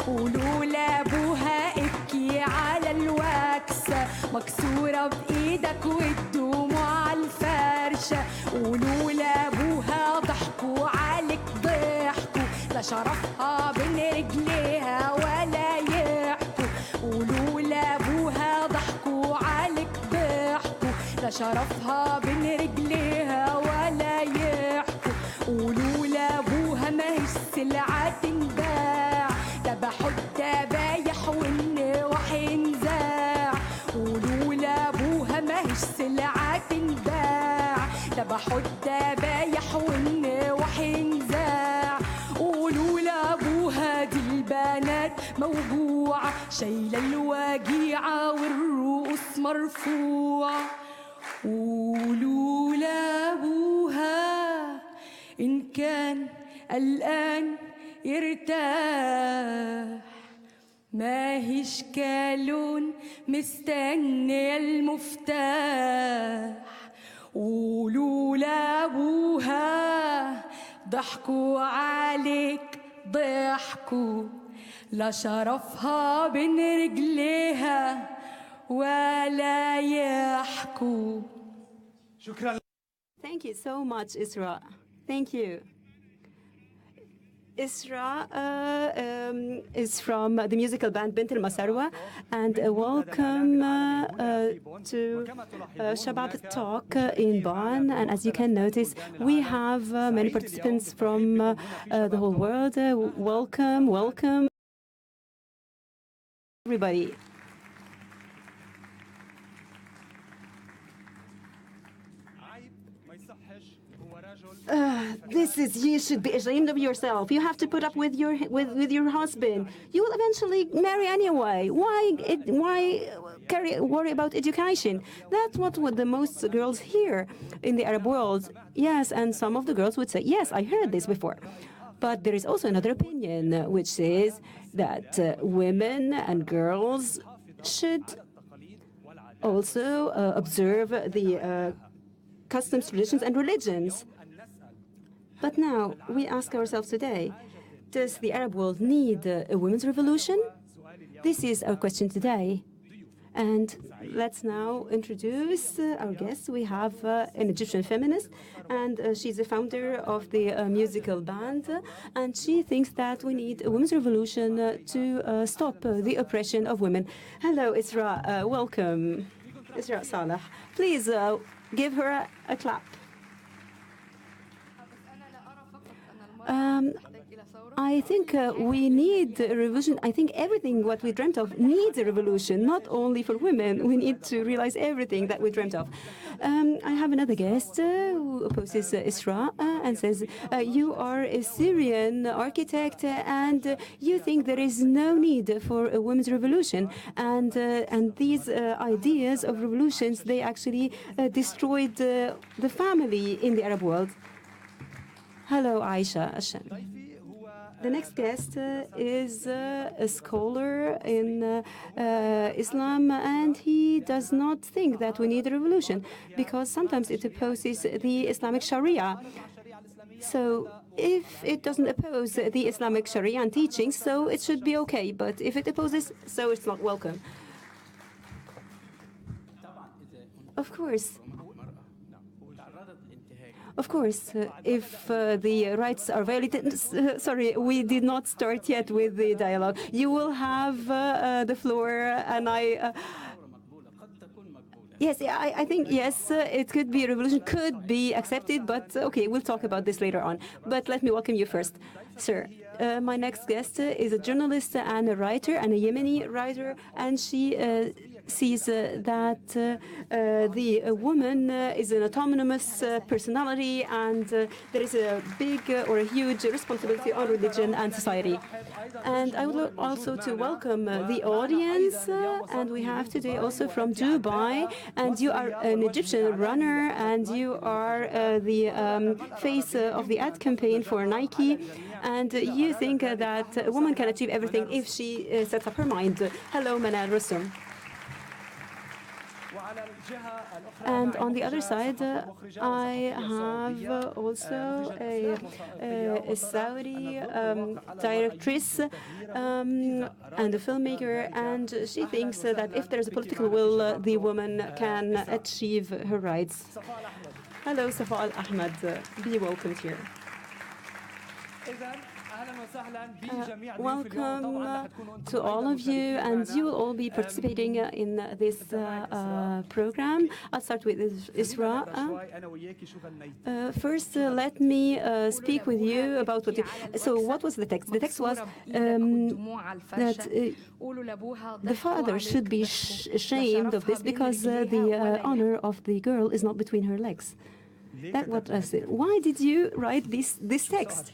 قولوا لابوها ابكي على الوكسة مكسورة بإيدك والدموع على الفرشة قولوا لابوها ضحكوا عليك ضحكوا لا شرفها بين رجليها ولا يحكوا قولوا لابوها ضحكوا عليك ضحكوا لا شرفها بين رجليها ولا يحكوا قولوا لابوها ما هيش سلعة تنباع ذبحوا الذبايح والنواح ينزاع قولوا لابوها ما هيش سلعة تنباع ذبحوا الذبايح والنواح ينزاع قولوا لابوها دي البنات موجوعة شايلة الوجيعة والرؤوس مرفوعة قولوا لابوها إن كان قلقان يرتاح ما هيش كالون مستني المفتاح قولوا لابوها ضحكوا عليك ضحكوا لا شرفها بين رجليها ولا يحكوا. شكرا. Thank you so much, Isra. Thank you. Isra is from the musical band Bint al-Masarwa, and welcome to Shabab Talk in Bonn. And as you can notice, we have many participants from the whole world. Welcome, welcome, everybody. You should be ashamed of yourself. You have to put up with your husband. You will eventually marry anyway. Why worry about education? That's what the most girls hear in the Arab world. Yes, and some of the girls would say, yes, I heard this before. But there is also another opinion, which says that women and girls should also observe the customs, traditions, and religions. But now, we ask ourselves today, does the Arab world need a women's revolution? This is our question today. And let's now introduce our guests. We have an Egyptian feminist, and she's the founder of the musical band. And she thinks that we need a women's revolution to stop the oppression of women. Hello, Isra. Welcome. Isra Saleh. Please give her a clap. I think we need a revolution. I think everything what we dreamt of needs a revolution, not only for women. We need to realize everything that we dreamt of. I have another guest who opposes Isra and says, you are a Syrian architect and you think there is no need for a women's revolution. And these ideas of revolutions, they actually destroyed the family in the Arab world. Hello, Aisha Ashan. The next guest is a scholar in Islam, and he does not think that we need a revolution because sometimes it opposes the Islamic Sharia. So if it doesn't oppose the Islamic Sharia and teachings, so it should be okay. But if it opposes, so it's not welcome. Of course. Of course, if the rights are violated, sorry, we did not start yet with the dialogue. You will have the floor, and yes, I think, yes, it could be a revolution, could be accepted, but okay, we'll talk about this later on. But let me welcome you first, sir. My next guest is a journalist and a writer, and a Yemeni writer, and she sees that the woman is an autonomous personality, and there is a big or a huge responsibility on religion and society. And I would like also to welcome the audience, and we have today also from Dubai, and you are an Egyptian runner, and you are the face of the ad campaign for Nike, and you think that a woman can achieve everything if she sets up her mind. Hello, Manal Rusum. And on the other side, I have also a Saudi directress and a filmmaker, and she thinks that if there's a political will, the woman can achieve her rights. Hello, Safa Al-Ahmed. Be welcomed here. Welcome to all of you, and you will all be participating in this program. I'll start with Isra. First, let me speak with you about so what was the text? The text was that the father should be ashamed of this because the honor of the girl is not between her legs. That's what I said. Why did you write this text?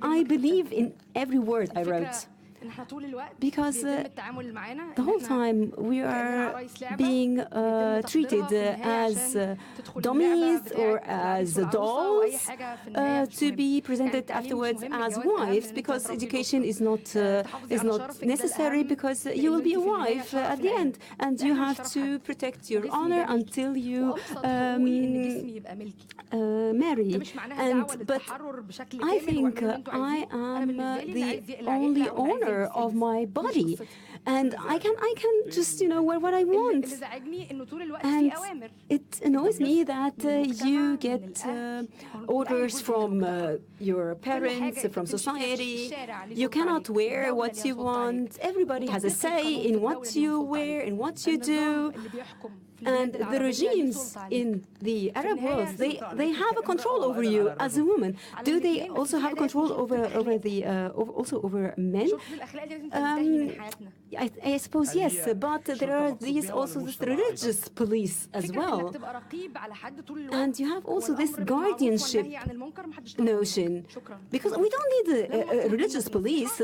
I believe in every word I wrote, because the whole time we are being treated as dummies or as dolls to be presented afterwards as wives, because education is not necessary, because you will be a wife at the end, and you have to protect your honor until you marry. But I think I am the only owner of my body, and I can just wear what I want. And it annoys me that you get orders from your parents, from society. You cannot wear what you want. Everybody has a say in what you wear, in what you do. And the regimes in the Arab world, they have a control over you as a woman. Do they also have control over men? I suppose yes, but there are also this religious police as well. And you have also this guardianship notion, because we don't need a religious police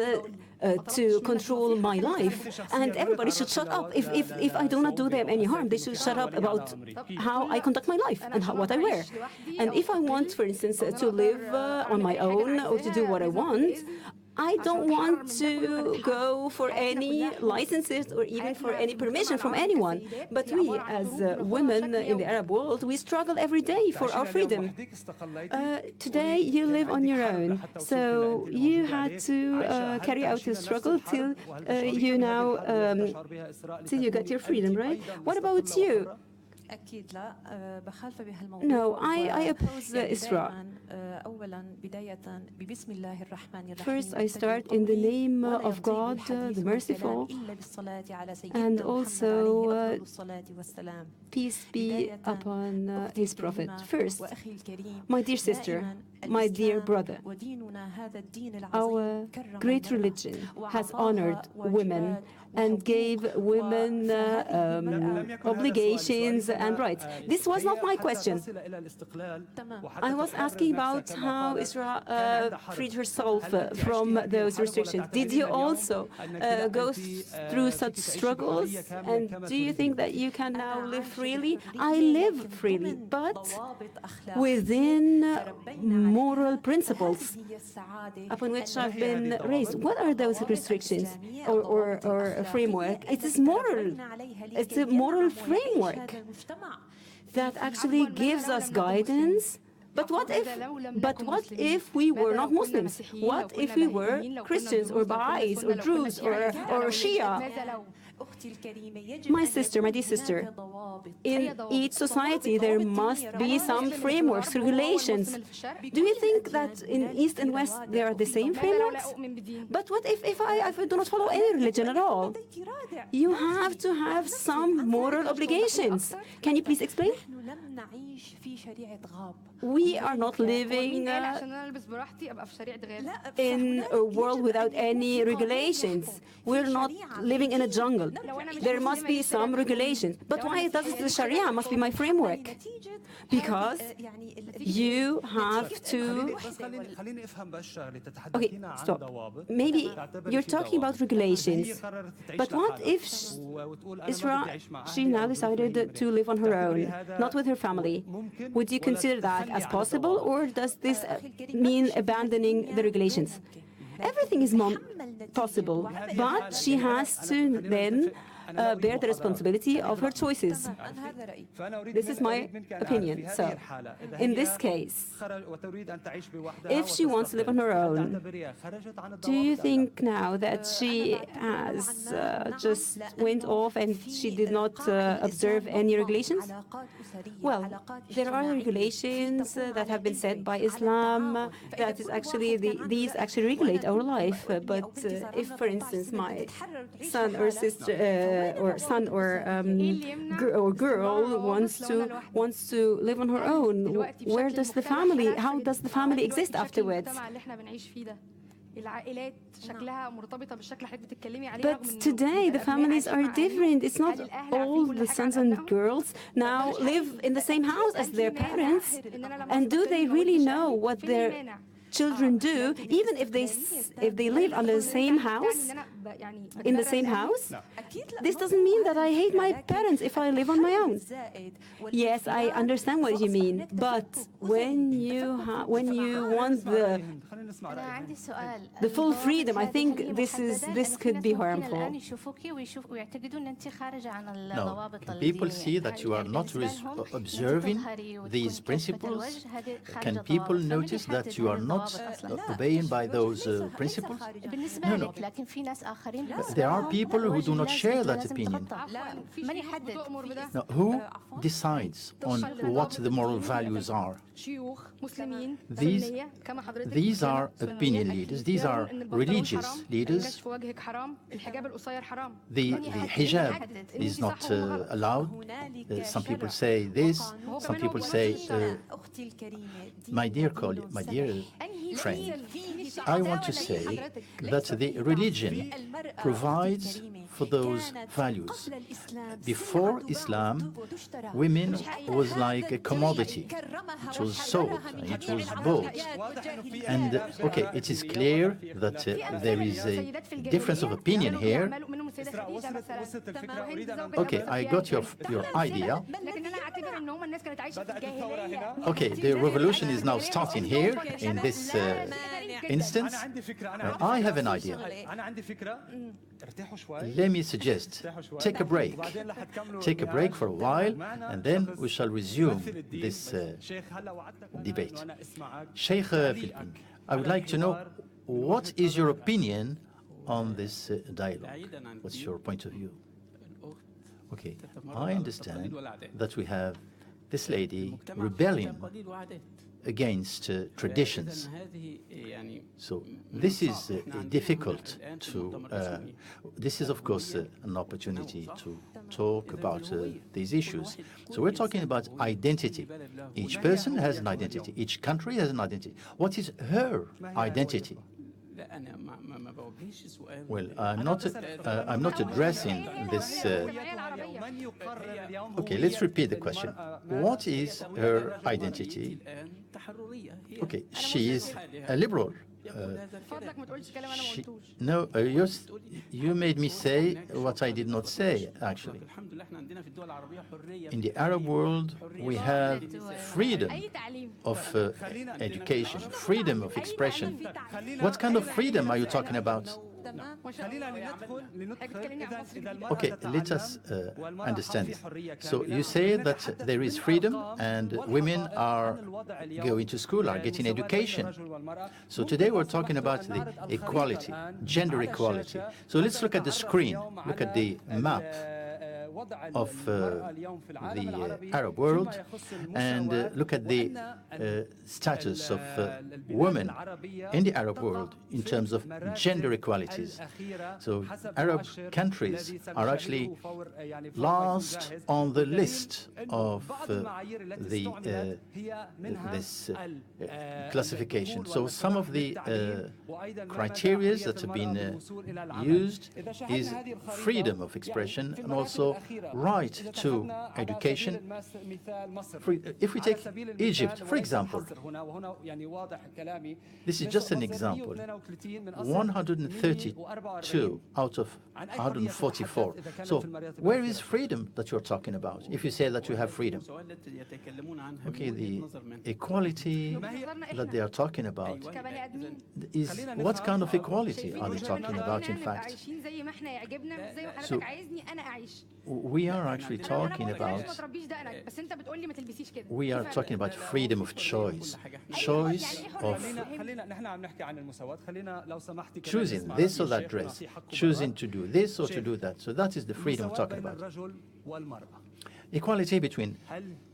to control my life, and everybody should shut up. If I do not do them any harm, they should shut up about how I conduct my life and what I wear. And if I want, for instance, to live on my own or to do what I want, I don't want to go for any licenses or even for any permission from anyone. But we, as women in the Arab world, we struggle every day for our freedom. Today, you live on your own, so you had to carry out your struggle till you got your freedom, right? What about you? No, I oppose Isra. First, I start in the name of God, the merciful, and also peace be upon his prophet. First, my dear sister, my dear brother, our great religion has honored women and gave women obligations and rights. This was not my question. I was asking about how Israel freed herself from those restrictions. Did you also go through such struggles? And do you think that you can now live freely? I live freely, but within moral principles upon which I've been raised. What are those restrictions or framework? It is moral. It's a moral framework that actually gives us guidance. But what if we were not Muslims? What if we were Christians or Baha'is or Druze or Shia? My sister, my dear sister, in each society there must be some frameworks, regulations. Do you think that in East and West there are the same frameworks? But what if I do not follow any religion at all? You have to have some moral obligations. Can you please explain? We are not living in a world without any regulations. We're not living in a jungle. There must be some regulations. But why does the Sharia must be my framework? Because you have to... Okay, stop. Maybe you're talking about regulations. But what if she now decided to live on her own, not with her family? Would you consider that as possible, or does this mean abandoning the regulations? Everything is possible, but she has to then bear the responsibility of her choices. This is my opinion. So, in this case, if she wants to live on her own, do you think now that she has just went off and she did not observe any regulations? Well, there are regulations that have been set by Islam that is actually these actually regulate our life. But if, for instance, my son or sister or girl wants to live on her own, where does the family? How does the family exist afterwards? But today the families are different. It's not all the sons and girls now live in the same house as their parents. And do they really know what their children do, even if they live under the same house, in the same house? This doesn't mean that I hate my parents if I live on my own. Yes, I understand what you mean, but when you want the full freedom, I think this could be harmful. No, people see that you are not observing these principles. Can people notice that you are not obeying by those principles? No. There are people who do not share that opinion. Now, who decides on what the moral values are? These are opinion leaders. These are religious leaders. The hijab is not allowed. Some people say this. Some people say, my dear colleague, my dear friend, I want to say that the religion provides for those values. Before Islam, women was like a commodity. It was sold, it was bought. And okay, it is clear that there is a difference of opinion here. Okay, I got your idea. Okay, the revolution is now starting here in this instance. I have an idea. Let me suggest, take a break. Take a break for a while, and then we shall resume this debate. Sheikh Philippine, I would like to know, what is your opinion on this dialogue? What's your point of view? Okay, I understand that we have this lady rebelling against traditions. So this is difficult to, this is of course an opportunity to talk about these issues. So we're talking about identity. Each person has an identity. Each country has an identity. What is her identity? Well, I'm not addressing this. Okay, let's repeat the question. What is her identity? Okay, she is a liberal. No, you made me say what I did not say, actually. In the Arab world, we have freedom of education, freedom of expression. What kind of freedom are you talking about? Okay, let us understand it. So you say that there is freedom and women are going to school, are getting education. So today we're talking about the equality, gender equality. So let's look at the screen, look at the map of the Arab world and look at the status of women in the Arab world in terms of gender equalities. So Arab countries are actually last on the list of this classification. So some of the criteria that have been used is freedom of expression and also right to education. If we take Egypt, for example, this is just an example. 132 out of 144. So where is freedom that you're talking about, if you say that you have freedom? Okay, the equality that they are talking about is what kind of equality are they talking about, in fact? So, we are actually talking about freedom of choice. Choice of choosing this or that dress, choosing to do this or to do that. So that is the freedom we're talking about. Equality between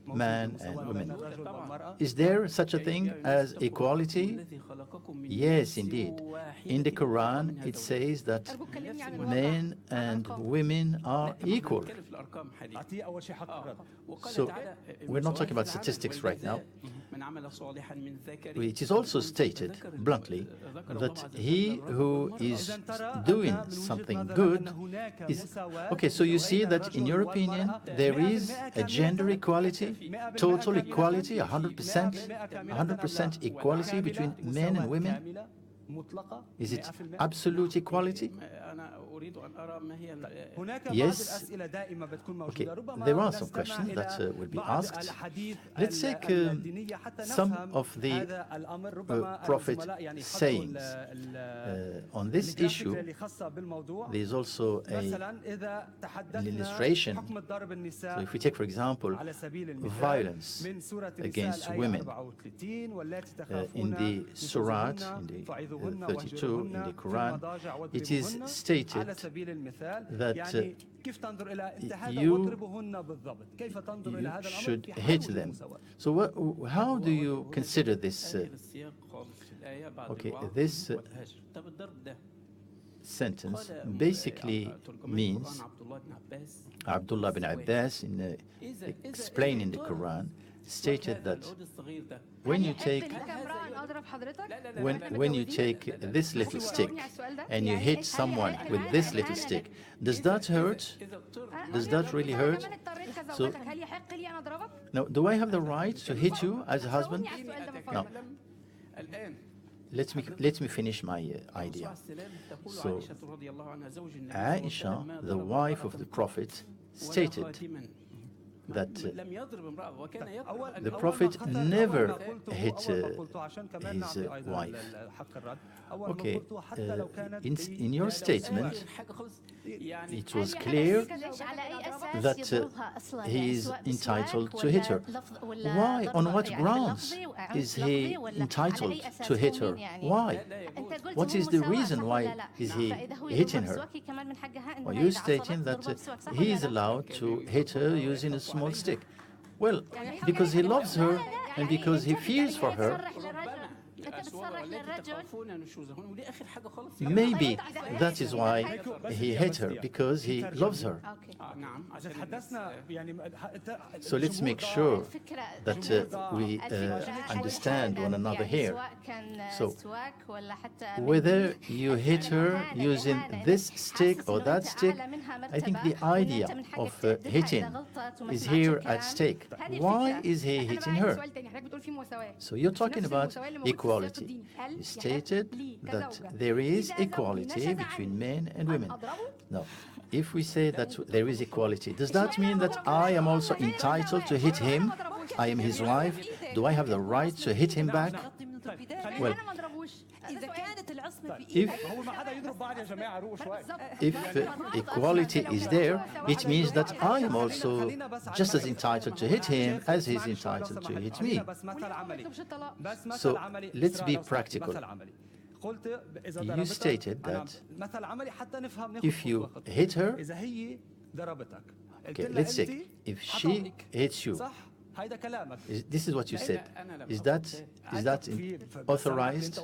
man and women. Is there such a thing as equality? Yes, indeed. In the Quran, it says that men and women are equal. So we're not talking about statistics right now. It is also stated bluntly that he who is doing something good is... Okay, so you see that in your opinion, there is a gender equality, total equality, 100% equality between men and women? Is it absolute equality? Yes. Okay, there are some questions that will be asked. Let's take some of the Prophet's sayings. On this issue, there is also an illustration. So if we take, for example, violence against women, in the Surat, in the 32, in the Quran, it is stated that you should hit them. So how do you consider this? Okay, this sentence basically means, Abdullah bin Abbas, in explaining the Quran, stated that when you take this little stick and you hit someone with this little stick, does that hurt? Does that really hurt? So, now, do I have the right to hit you as a husband? No. Let me finish my idea. So, Aisha, the wife of the Prophet, stated that the Prophet never hit his wife. Okay, in your statement, it was clear that he is entitled to hit her. Why? On what grounds is he entitled to hit her? Why? What is the reason why is he hitting her? Well, you're stating that he is allowed to hit her using a small stick. Well, because he loves her and because he fears for her. Maybe that is why he hates her, because he loves her. So let's make sure that we understand one another here. So whether you hit her using this stick or that stick, I think the idea of hitting is here at stake. Why is he hitting her? So you're talking about equality. You stated that there is equality between men and women. No. If we say that there is equality, does that mean that I am also entitled to hit him? I am his wife. Do I have the right to hit him back? Well, if equality is there, it means that I am also just as entitled to hit him as he's entitled to hit me. So let's be practical. You stated that if you hit her, okay, let's say if she hits you, this is what you said. Is that authorized?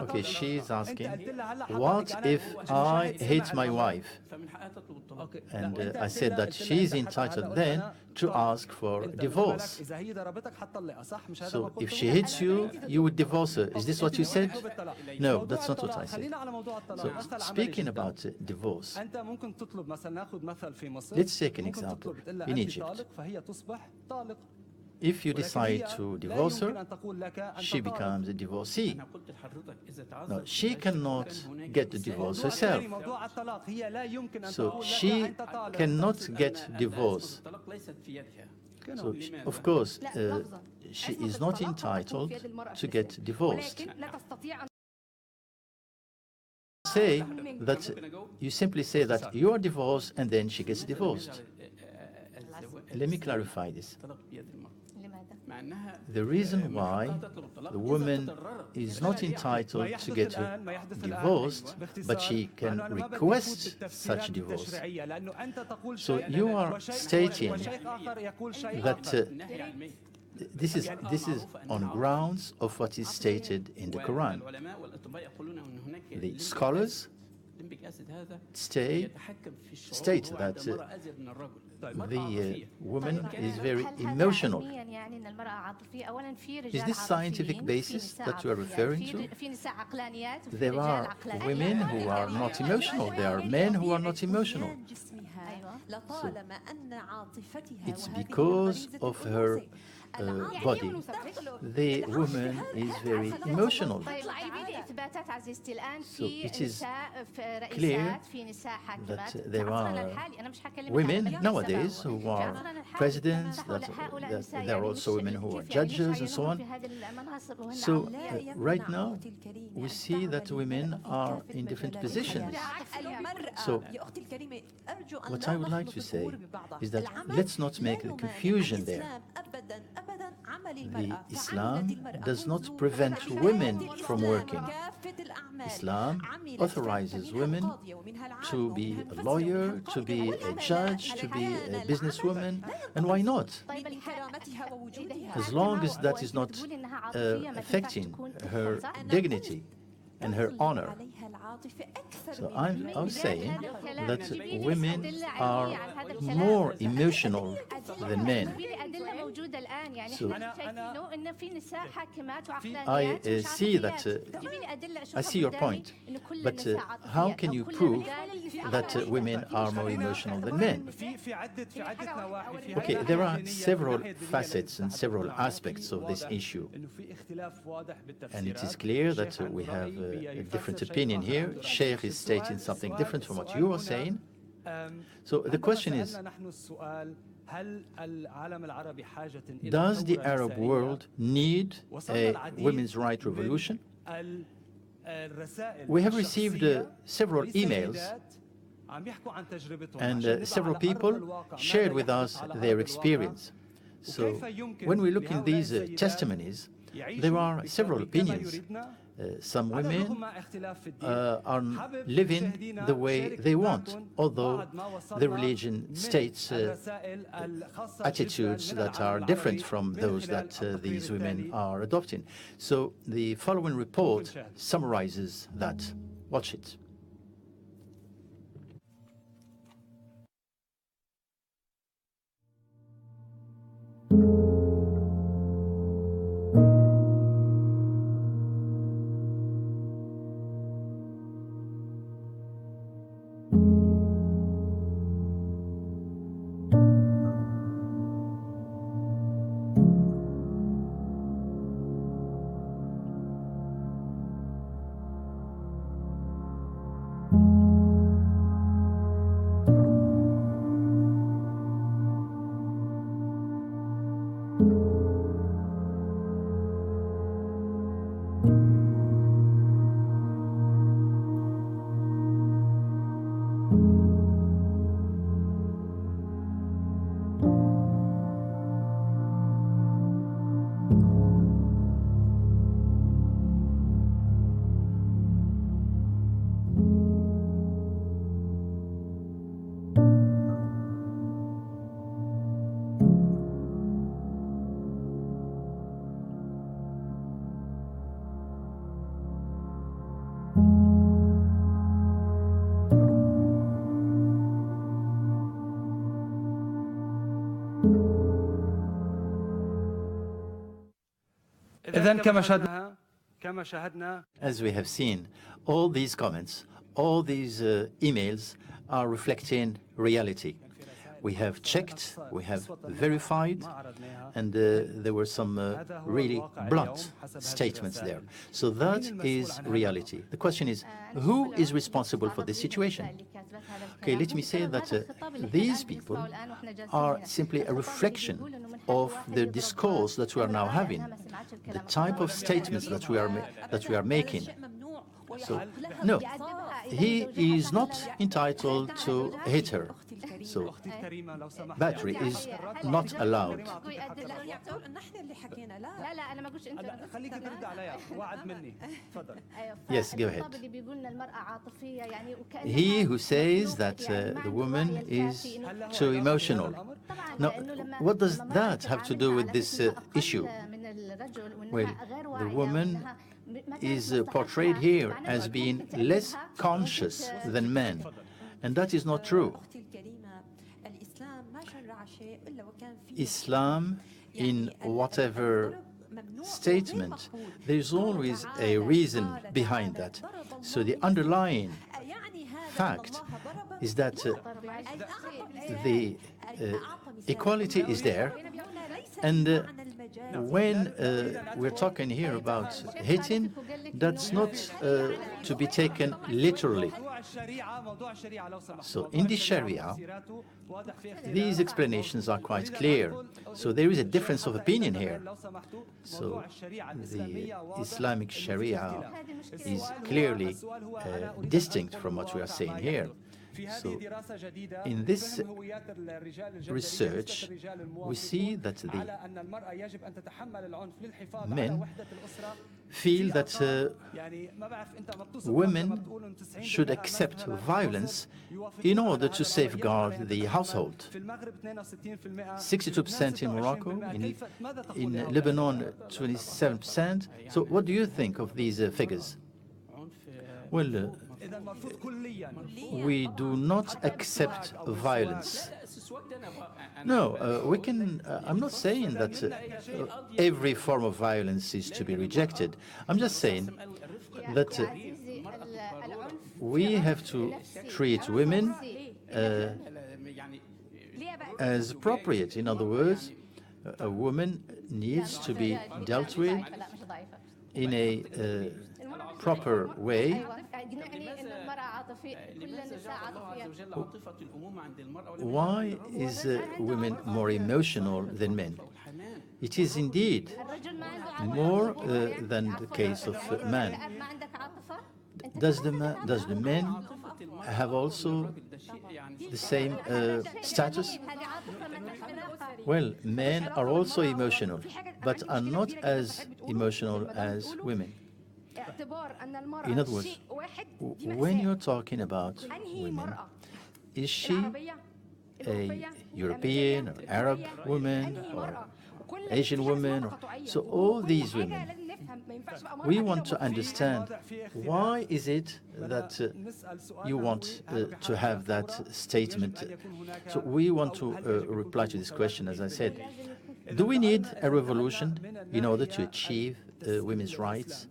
Okay, she's asking, what if I hit my wife? And I said that she's entitled then to ask for divorce. So if she hits you, you would divorce her. Is this what you said? No, that's not what I said. So speaking about divorce, let's take an example. In Egypt, if you decide to divorce her, she becomes a divorcee. No, she cannot get the divorce herself. So she cannot get divorce. So, of course, she is not entitled to get divorced. Say that you simply say that you are divorced and then she gets divorced. Let me clarify this. The reason why the woman is not entitled to get divorced, but she can request such divorce. So you are stating that this is on grounds of what is stated in the Quran. The scholars state that the woman is very emotional. Is this scientific basis that you are referring to? There are women who are not emotional. There are men who are not emotional. So it's because of her body. The woman is very emotional. So it is clear that there are women nowadays who are presidents, that there are also women who are judges and so on. So right now we see that women are in different positions. So what I would like to say is that let's not make a confusion there. The Islam does not prevent women from working. Islam authorizes women to be a lawyer, to be a judge, to be a businesswoman, and why not? As long as that is not affecting her dignity and her honor. So I'm saying that women are more emotional than men. So I see that, I see your point, but how can you prove that women are more emotional than men? Okay, there are several facets and several aspects of this issue, and it is clear that we have a different opinion here. Sheikh is stating something different from what you are saying. So the question is, does the Arab world need a women's rights revolution? We have received several emails, and several people shared with us their experience. So when we look in these testimonies, there are several opinions. Some women are living the way they want, although the religion states attitudes that are different from those that these women are adopting. So the following report summarizes that. Watch it. As we have seen, all these comments, all these emails are reflecting reality. We have checked, we have verified, and there were some really blunt statements there. So that is reality. The question is, who is responsible for this situation? Okay, let me say that these people are simply a reflection of the discourse that we are now having, the type of statements that we are making. So, no, he is not entitled to hit her. So, battery is not allowed. Yes, go ahead. He who says that the woman is too emotional. Now, what does that have to do with this issue? Well, the woman is portrayed here as being less conscious than men, and that is not true. Islam, in whatever statement, there's always a reason behind that. So the underlying fact is that the equality is there, and when we're talking here about hitting, that's not to be taken literally. So in the Sharia, these explanations are quite clear. So there is a difference of opinion here. So the Islamic Sharia is clearly distinct from what we are saying here. So in this research, we see that the men feel that women should accept violence in order to safeguard the household. 62% in Morocco, in Lebanon 27%. So what do you think of these figures? Well, we do not accept violence. No, we can. I'm not saying that every form of violence is to be rejected. I'm just saying that we have to treat women as appropriate. In other words, a woman needs to be dealt with in a proper way. Why is women more emotional than men? It is indeed more than the case of man. Does the men have also the same status? Well, men are also emotional, but are not as emotional as women. In other words, when you're talking about women, is she a European or Arab woman or Asian woman? So all these women, we want to understand why is it that you want to have that statement. So we want to reply to this question, as I said. Do we need a revolution in order to achieve women's rights?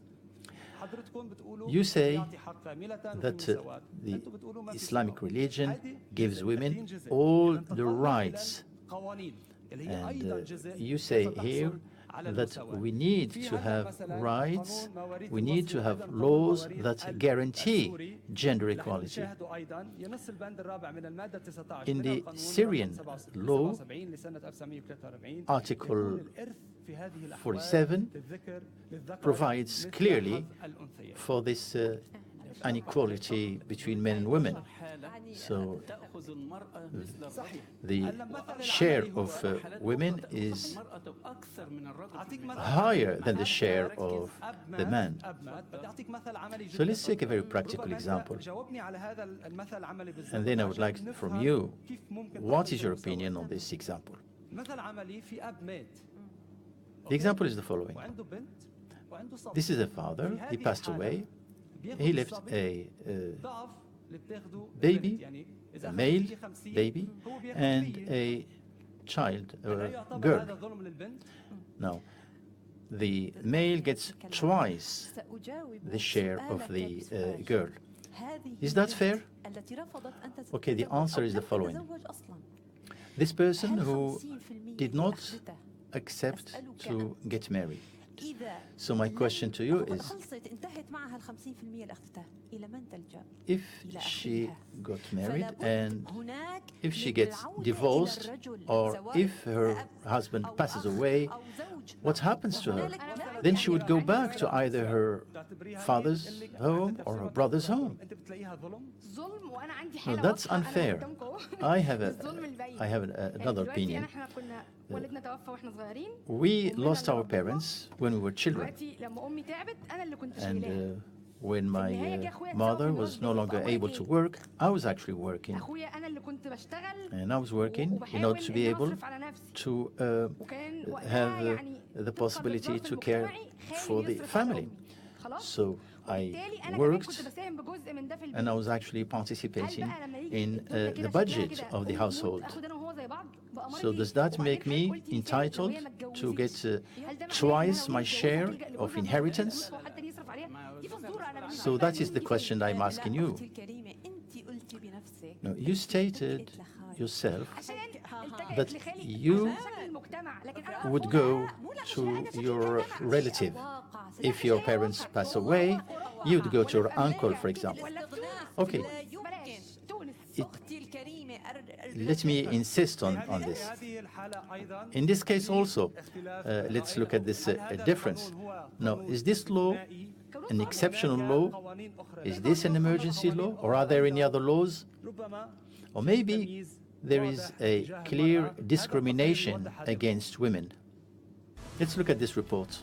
You say that the Islamic religion gives women all the rights. And you say here that we need to have rights, we need to have laws that guarantee gender equality. In the Syrian law, Article 47 provides clearly for this inequality between men and women. So the share of women is higher than the share of the man. So let's take a very practical example. And then I would like from you, what is your opinion on this example? The example is the following. This is a father, he passed away, he left a baby, a male baby, and a child, a girl. Now, the male gets twice the share of the girl. Is that fair? Okay, the answer is the following. this person who did not accept to get married. So my question to you is, if she got married and if she gets divorced or if her husband passes away, what happens to her? Then she would go back to either her father's home or her brother's home. No, that's unfair. I have another opinion. We lost our parents when we were children. And when my mother was no longer able to work, I was actually working. And I was working in order to be able to have the possibility to care for the family. So I worked, and I was actually participating in the budget of the household. So does that make me entitled to get twice my share of inheritance? So that is the question I'm asking you. No, you stated yourself that you would go to your relative. If your parents pass away, you would go to your uncle, for example. Okay. Let me insist on this. In this case also, let's look at this difference. Now, is this law an exceptional law? Is this an emergency law? Or are there any other laws? Or maybe there is a clear discrimination against women. Let's look at this report.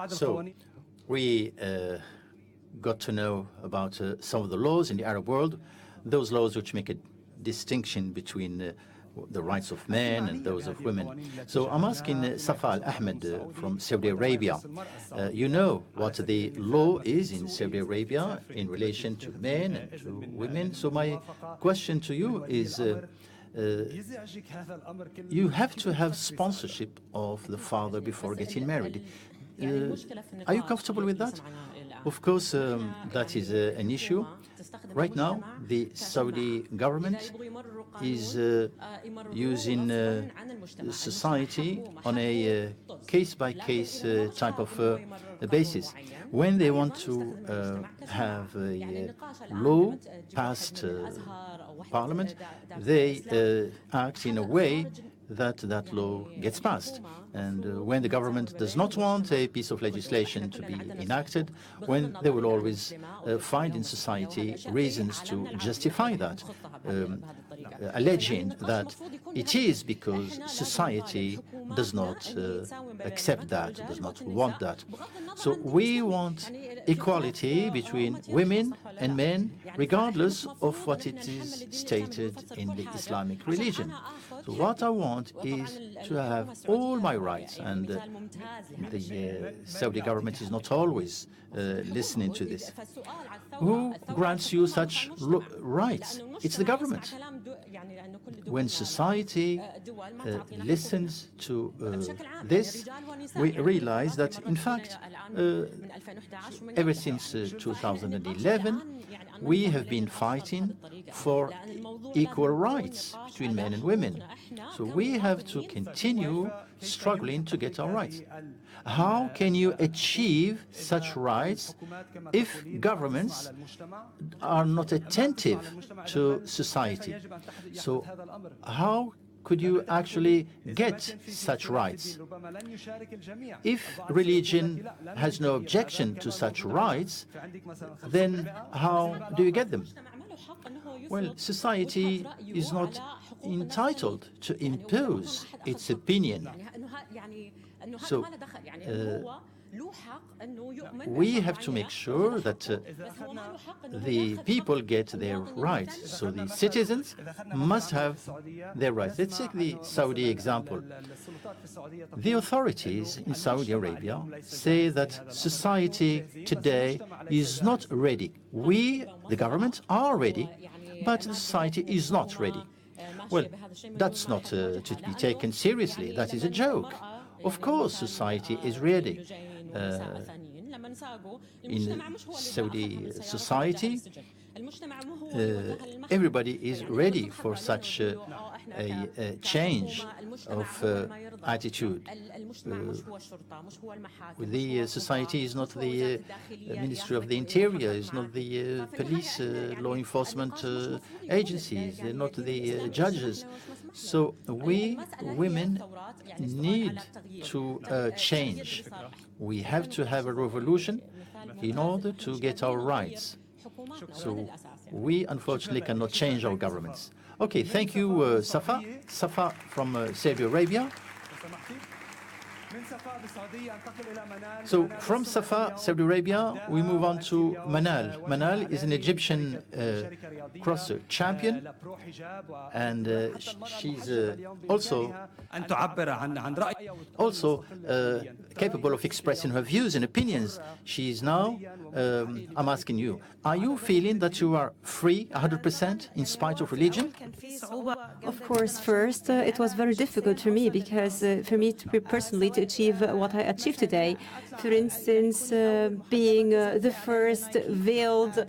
So we got to know about some of the laws in the Arab world, those laws which make a distinction between the rights of men and those of women. So I'm asking Safa Ahmed from Saudi Arabia. You know what the law is in Saudi Arabia in relation to men and to women. So my question to you is, you have to have sponsorship of the father before getting married. Are you comfortable with that? Of course, that is an issue. Right now, the Saudi government is using society on a case-by-case type of basis. When they want to have a law passed parliament, they act in a way that that law gets passed. And when the government does not want a piece of legislation to be enacted, when they will always find in society reasons to justify that, alleging that it is because society does not accept that, does not want that. So we want equality between women and men, regardless of what it is stated in the Islamic religion. So what I want is to have all my rights, and the Saudi government is not always listening to this. Who grants you such rights? It's the government. When society listens to this, we realize that, in fact, ever since 2011, we have been fighting for equal rights between men and women. So we have to continue struggling to get our rights. How can you achieve such rights if governments are not attentive to society? So how could you actually get such rights? If religion has no objection to such rights, then how do you get them? Well, society is not entitled to impose its opinion. So we have to make sure that the people get their rights. So the citizens must have their rights. Let's take the Saudi example. The authorities in Saudi Arabia say that society today is not ready. We, the government, are ready, but the society is not ready. Well, that's not to be taken seriously. That is a joke. Of course, society is ready. In Saudi society, everybody is ready for such a change of attitude. The society is not the Ministry of the Interior, is not the police, law enforcement agencies, they're not the judges. So we women need to change. We have to have a revolution in order to get our rights. So we unfortunately cannot change our governments. Okay, thank you, Safa. Safa from Saudi Arabia. So from Safa, Saudi Arabia, we move on to Manal. Manal is an Egyptian crosser champion, and she's also capable of expressing her views and opinions. She's now, I'm asking you, are you feeling that you are free 100% in spite of religion? Of course, first, it was very difficult for me because for me personally to achieve what I achieved today. For instance, being the first veiled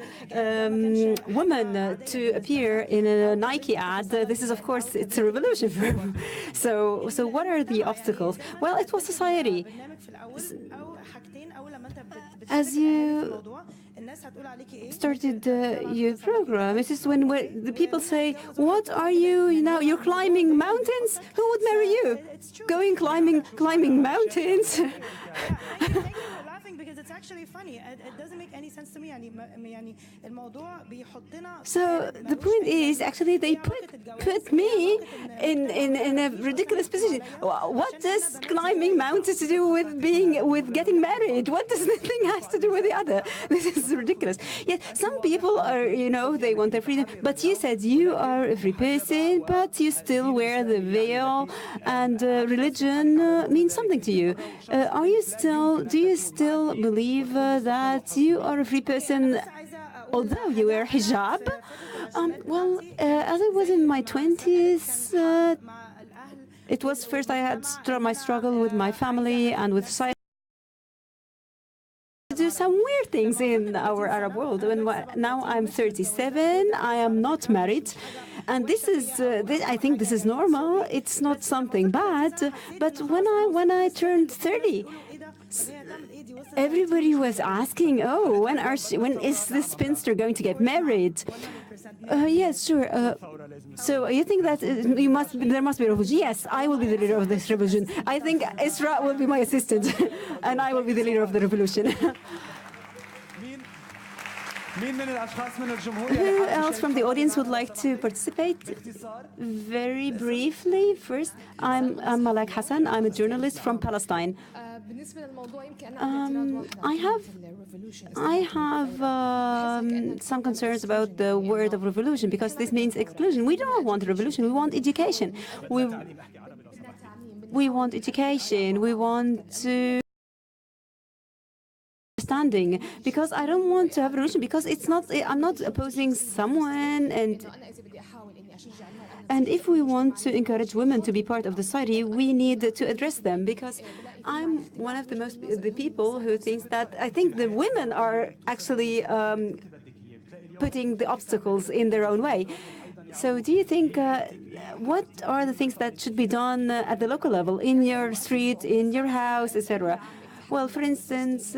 woman to appear in a Nike ad. This is, of course, it's a revolution for me. So what are the obstacles? Well, it was society. As you started your program, it is when the people say, what are you now? You're climbing mountains? Who would marry you? Going climbing mountains? Because it's actually funny. It doesn't make any sense to me. So the point is, actually, they put me in a ridiculous position. What does climbing mountains to do with getting married? What does the thing has to do with the other? This is ridiculous. Yet some people are, they want their freedom. But you said you are a free person, but you still wear the veil, and religion means something to you. Do you still believe that you are a free person, although you wear hijab? Well, as I was in my 20s, it was first I had my struggle with my family and with society. Do some weird things in our Arab world. Now I'm 37, I am not married, and I think this is normal. It's not something bad. But when I turned 30, everybody was asking, "Oh, when is this spinster going to get married?" Yes, sure. So you think that there must be a revolution? Yes, I will be the leader of this revolution. I think Isra will be my assistant, and I will be the leader of the revolution. Who else from the audience would like to participate? Very briefly, first, I'm Malak Hassan. I'm a journalist from Palestine. I have some concerns about the word of revolution, because this means exclusion. We don't want a revolution. We want education. We want education. We want to understanding, because I don't want to have a revolution, because I'm not opposing someone, and if we want to encourage women to be part of the society, we need to address them, because I'm one of the people who thinks that I think the women are actually putting the obstacles in their own way. So do you think, what are the things that should be done at the local level, in your street, in your house, etc.? Well, for instance,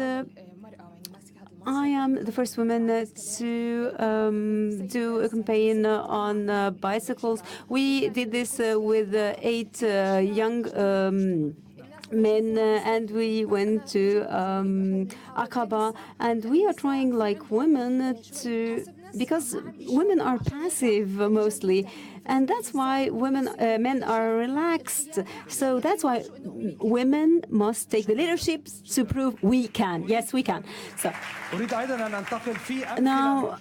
I am the first woman to do a campaign on bicycles. We did this with 8 young men, and we went to Aqaba, and we are trying, like women, because women are passive mostly, and that's why men are relaxed. So that's why women must take the leadership to prove we can. Yes, we can. So now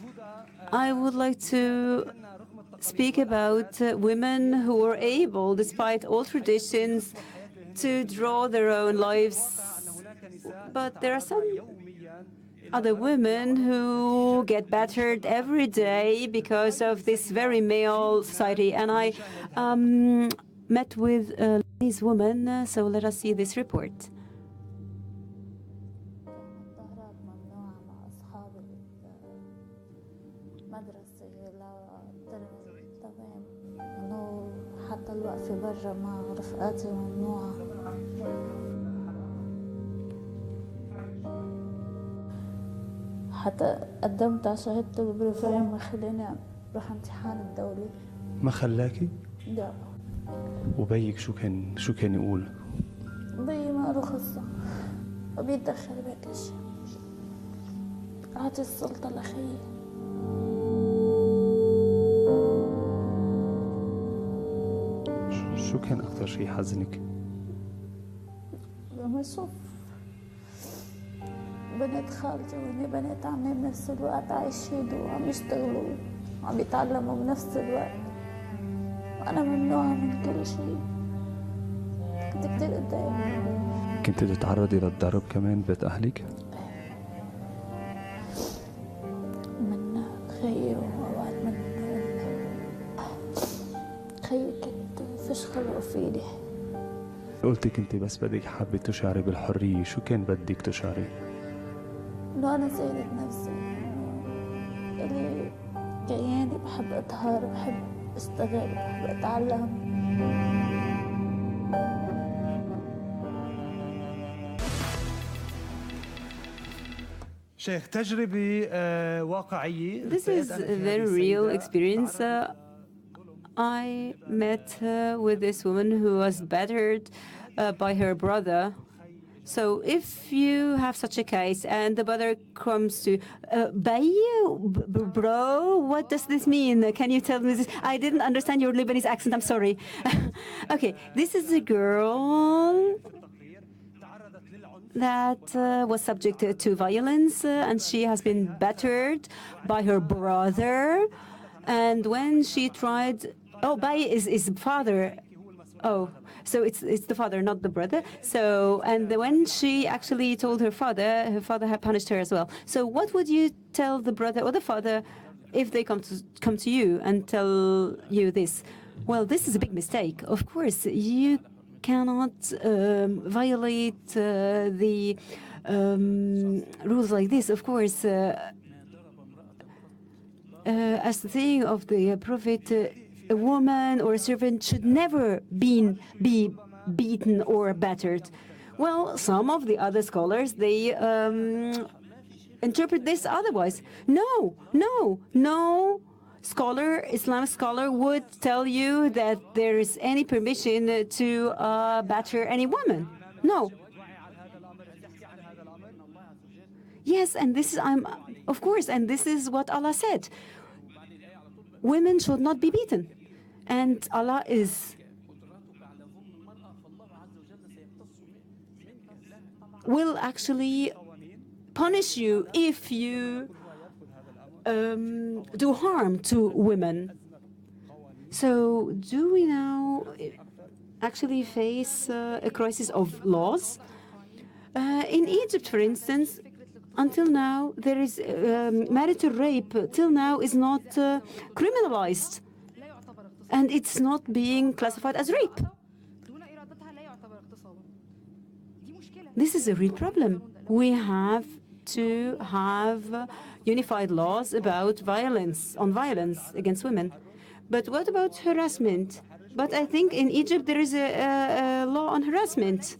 I would like to speak about women who are able, despite all traditions, to draw their own lives. But there are some other women who get battered every day because of this very male society. And I met with this woman, so let us see this report. حتى قدمت على شهادة البروفيل ما خلاني أروح امتحان الدولي. ما خلاكي؟ لا. وبيك شو كان يقول؟ بيي ما رخصة وبيتدخل بكل شيء. أعطي السلطة لأخيي. شو كان أكثر شيء حزنك؟ لما أشوف بنات خالتي وهني بنات عمي بنفس الوقت عايشين وعم يشتغلوا وعم يتعلموا بنفس الوقت، وأنا ممنوعة من كل شيء. كنت كتير أتضايق. كنت تتعرضي للضرب كمان بيت أهلك؟ من خيي وأوقات من خيي كنت فيش خلقوا فيني. قلتي كنت بس بدك حابة تشعري بالحرية، شو كان بدك تشعري؟ إنه أنا سيدة نفسي، إلي كياني بحب أطهر، بحب أشتغل، بحب أتعلم. شيخ تجربة واقعية. This is a very real experience. I met with this woman who was battered by her brother. So if you have such a case and the brother comes to, bro, what does this mean? Can you tell me this? I didn't understand your Lebanese accent, I'm sorry. Okay, this is a girl that was subject to violence, and she has been battered by her brother. And when she tried, Bay is father. Oh, so it's the father, not the brother. So, and when she actually told her father had punished her as well. So what would you tell the brother or the father if they come to you and tell you this? Well, this is a big mistake. Of course, you cannot violate the rules like this. Of course, as the saying of the Prophet, a woman or a servant should never be beaten or battered. Well, some of the other scholars, they interpret this otherwise. No Islamic scholar would tell you that there is any permission to batter any woman. No. Yes, and this is, of course, and this is what Allah said. Women should not be beaten. And Allah will actually punish you if you do harm to women. So do we now actually face a crisis of laws? In Egypt, for instance, until now, there is marital rape. Till now, is not criminalized, and it's not being classified as rape. This is a real problem. We have to have unified laws about violence against women. But what about harassment? But I think in Egypt there is a law on harassment.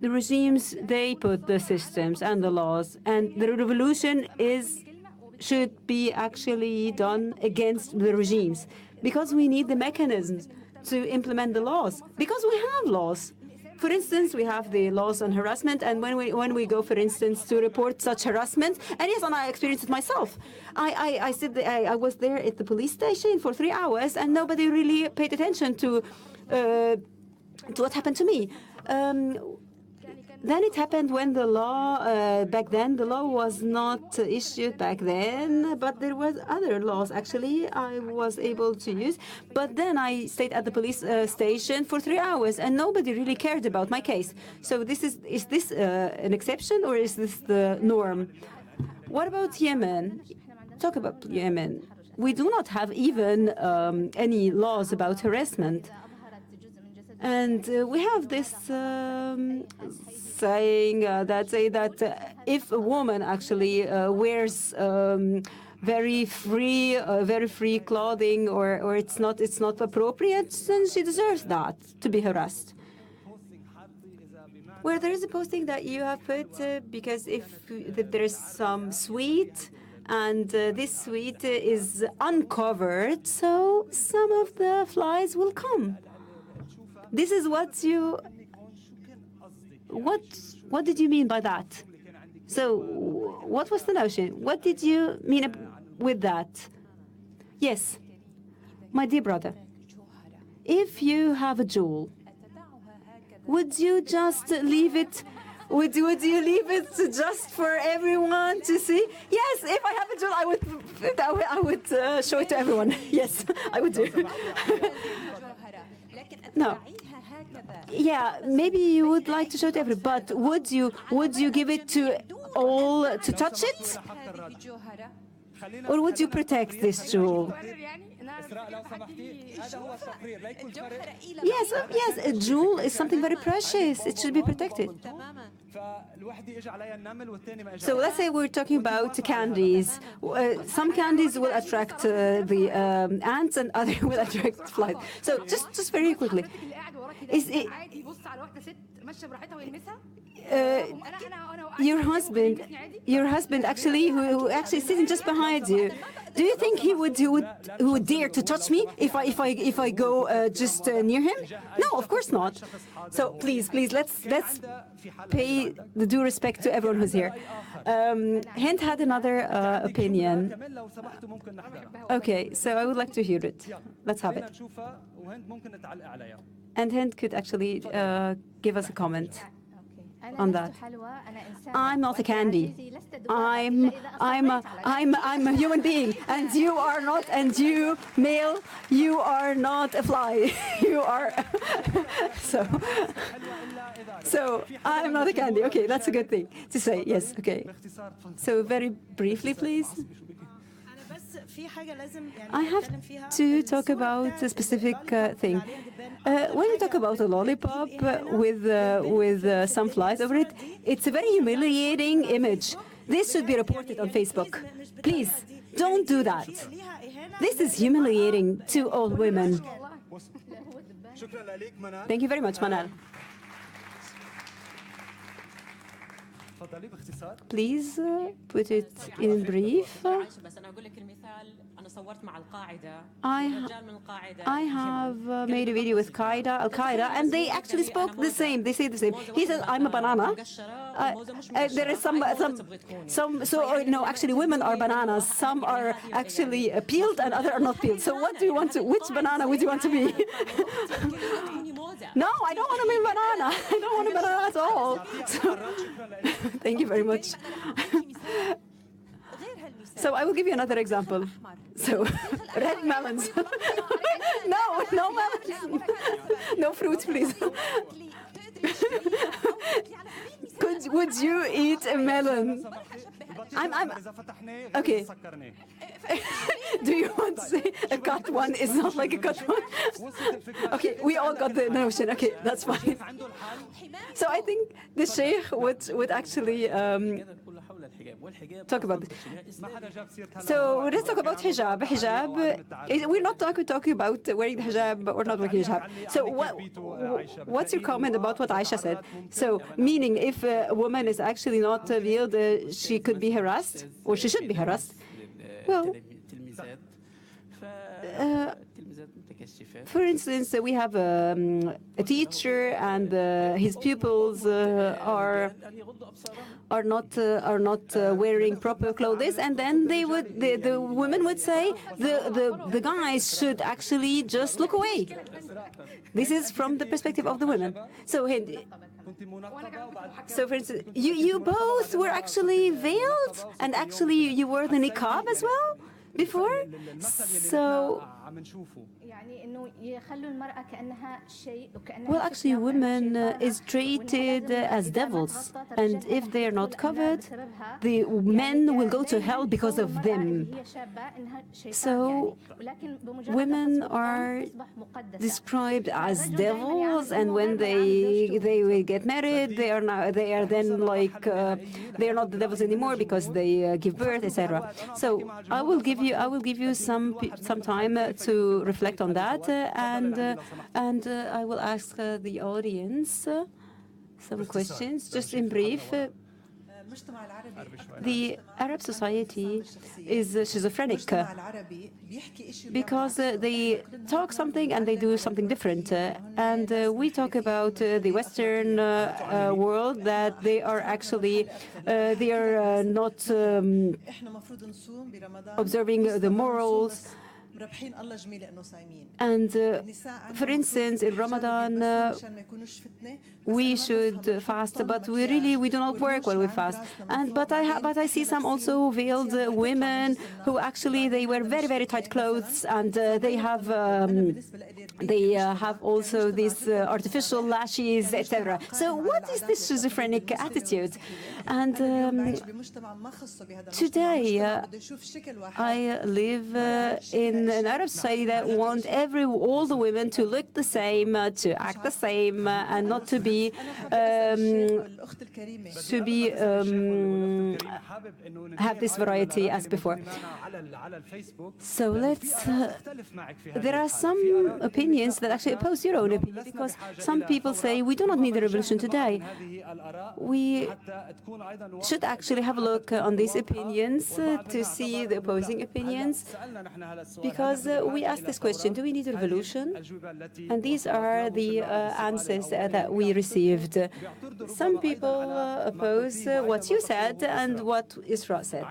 The regimes, they put the systems and the laws, and the revolution should be actually done against the regimes, because we need the mechanisms to implement the laws, because we have laws. For instance, we have the laws on harassment, and when we go, for instance, to report such harassment, and yes, and I experienced it myself. I was there at the police station for 3 hours, and nobody really paid attention to what happened to me. Then it happened when the law, back then, the law was not issued back then, but there was other laws, actually, I was able to use. But then I stayed at the police station for 3 hours, and nobody really cared about my case. So is this an exception, or is this the norm? What about Yemen? Talk about Yemen. We do not have even any laws about harassment. And we have this saying that if a woman actually wears very free clothing, or it's not appropriate, then she deserves that, to be harassed. Where there is a posting that you have put, because if there is some sweet, and this sweet is uncovered, so some of the flies will come. This is what you... What did you mean by that? So what was the notion? What did you mean with that? Yes, my dear brother, if you have a jewel, would you just leave it? Would you leave it just for everyone to see? Yes, if I have a jewel, I would show it to everyone. Yes, I would do. No. Yeah, maybe you would like to show it to everyone, but would you give it to all to touch it? Or would you protect this jewel? Yes, a jewel is something very precious. It should be protected. So let's say we're talking about candies. Some candies will attract the ants, and others will attract flies. So just very quickly, is it your husband actually, who actually sitting just behind you? Do you think he would dare to touch me if I go just near him? No, of course not. So please, let's pay the due respect to everyone who's here. Hind had another opinion. Okay, so I would like to hear it. Let's have it. And Hind could actually give us a comment on that. I'm not a candy. I'm a human being, and you are not. And you, male, you are not a fly. You are. So I'm not a candy. Okay, that's a good thing to say. Yes. Okay. So very briefly, please. I have to talk about a specific thing. When you talk about a lollipop with some flies over it, it's a very humiliating image. This should be reported on Facebook. Please, don't do that. This is humiliating to all women. Thank you very much, Manal. Please put it in brief. I have made a video with Al-Qaeda, and they actually spoke the same. They say the same. He says, I'm a banana. There is no, actually women are bananas. Some are actually peeled and others are not peeled. So what do you want to, which banana would you want to be? No, I don't want to be a banana. I don't want a banana at all. So, thank you very much. So I will give you another example. So, red melons. No melons. No fruits, please. Would you eat a melon? Okay. Do you want to say a cut one is not like a cut one? Okay, we all got the notion. Okay, that's fine. So I think the sheikh would actually talk about this. So let's talk about hijab. We're not talking about wearing the hijab or not wearing hijab. So what's your comment about what Aisha said? So meaning if a woman is actually not veiled, she could be harassed or she should be harassed. Well, for instance, we have a teacher and his pupils are not wearing proper clothes, and then the women would say the guys should actually just look away. This is from the perspective of the women. So for instance, you both were actually veiled, and actually you wore the niqab as well before. So well, actually, women is treated as devils, and if they are not covered, the men will go to hell because of them. So women are described as devils, and when they will get married, they are not the devils anymore because they give birth, etc. So I will give you some time to reflect on that, and I will ask the audience some questions, just in brief. The Arab society is schizophrenic because they talk something and they do something different. And we talk about the Western world that they are actually not observing the morals. And for instance, in Ramadan, we should fast, but we do not work when we fast. But I see some also veiled women who actually they wear very, very tight clothes, and they have also these artificial lashes, etc. So what is this schizophrenic attitude? And today I live in an Arab society that wants all the women to look the same, to act the same, and not to be have this variety as before. So there are some opinions that actually oppose your own opinion, because some people say we do not need a revolution today. We should actually have a look on these opinions to see the opposing opinions, because we asked this question: do we need a revolution? And these are the answers that we received. Some people oppose what you said and what Isra said.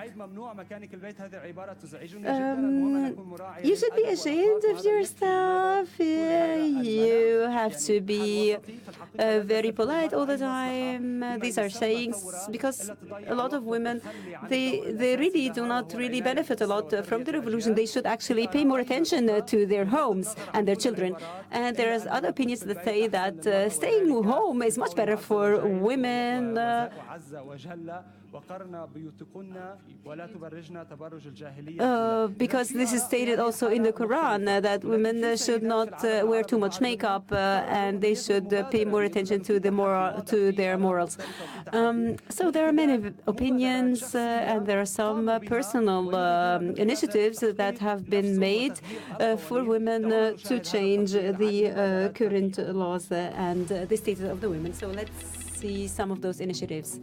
You should be ashamed of yourself. You have to be very polite all the time. These are sayings because a lot of women, they really do not really benefit a lot from the revolution. They should actually pay more attention to their homes and their children. And there are other opinions that say that staying home is much better for women. Because this is stated also in the Quran that women should not wear too much makeup and they should pay more attention to their morals. So there are many opinions and there are some personal initiatives that have been made for women to change the current laws and the status of the women. So let's see some of those initiatives.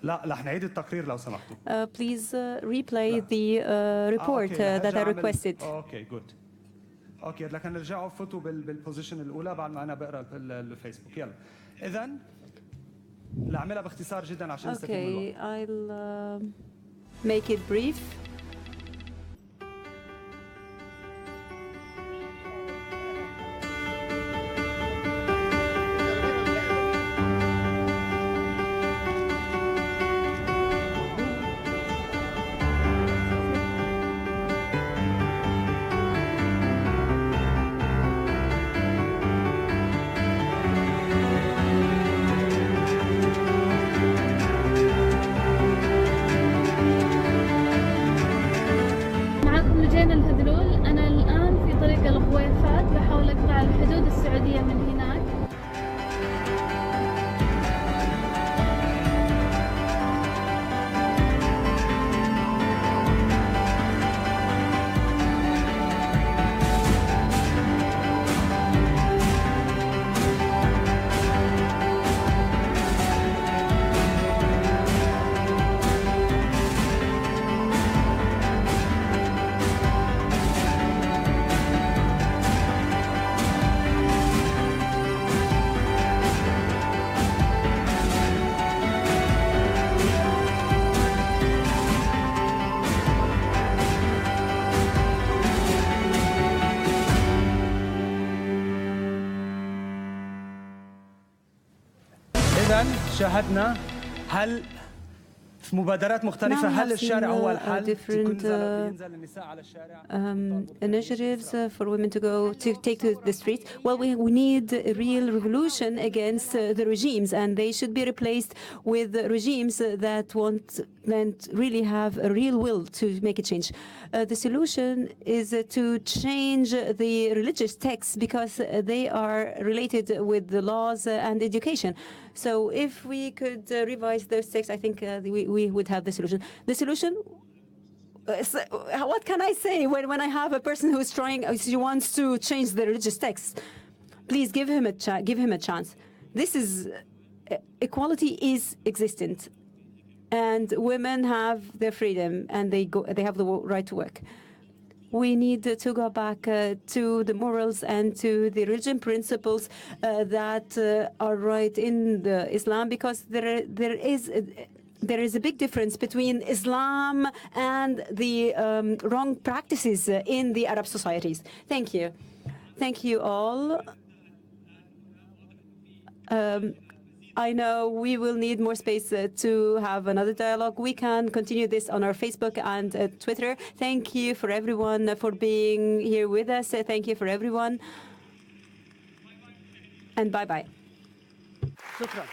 لا رح نعيد التقرير لو سمحتوا. Please replay the report that I requested. اوكي جود. اوكي لكن نرجعوا فوتوا بالبوزيشن الاولى بعد ما انا بقرا الفيسبوك. يلا اذا لاعملها باختصار جدا عشان نستفيد من الوقت. Okay, I'll make it brief. معكم لجين الهذلول. أنا الآن في طريق الغويفات بحاول أقطع الحدود السعودية من هناك. إذا شاهدنا هل في مبادرات مختلفة هل الشارع هو الحل؟ ينزل النساء على الشارع. Initiatives for women to take to the streets. Well, we need a real revolution against the regimes, and they should be replaced with regimes that really have a real will to make a change. The solution is to change the religious texts because they are related with the laws and education. So if we could revise those texts, I think we would have the solution. The solution. What can I say when I have a person who's he wants to change the religious text? Please give him a chance. This is equality is existent, and women have their freedom, and they have the right to work. We need to go back to the morals and to the religion principles that are right in the Islam, because there is a big difference between Islam and the wrong practices in the Arab societies. Thank you. Thank you all. I know we will need more space to have another dialogue. We can continue this on our Facebook and Twitter. Thank you for everyone for being here with us. Thank you for everyone. And bye-bye. شكرا.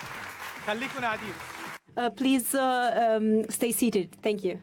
خليكم قاعدين. Please stay seated. Thank you.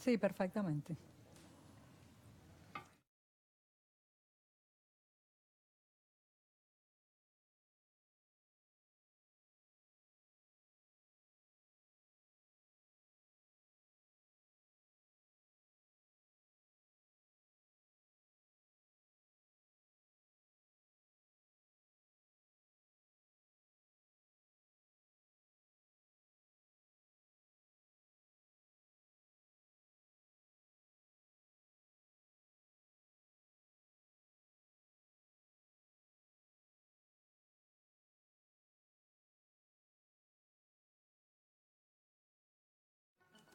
Sí, perfectamente.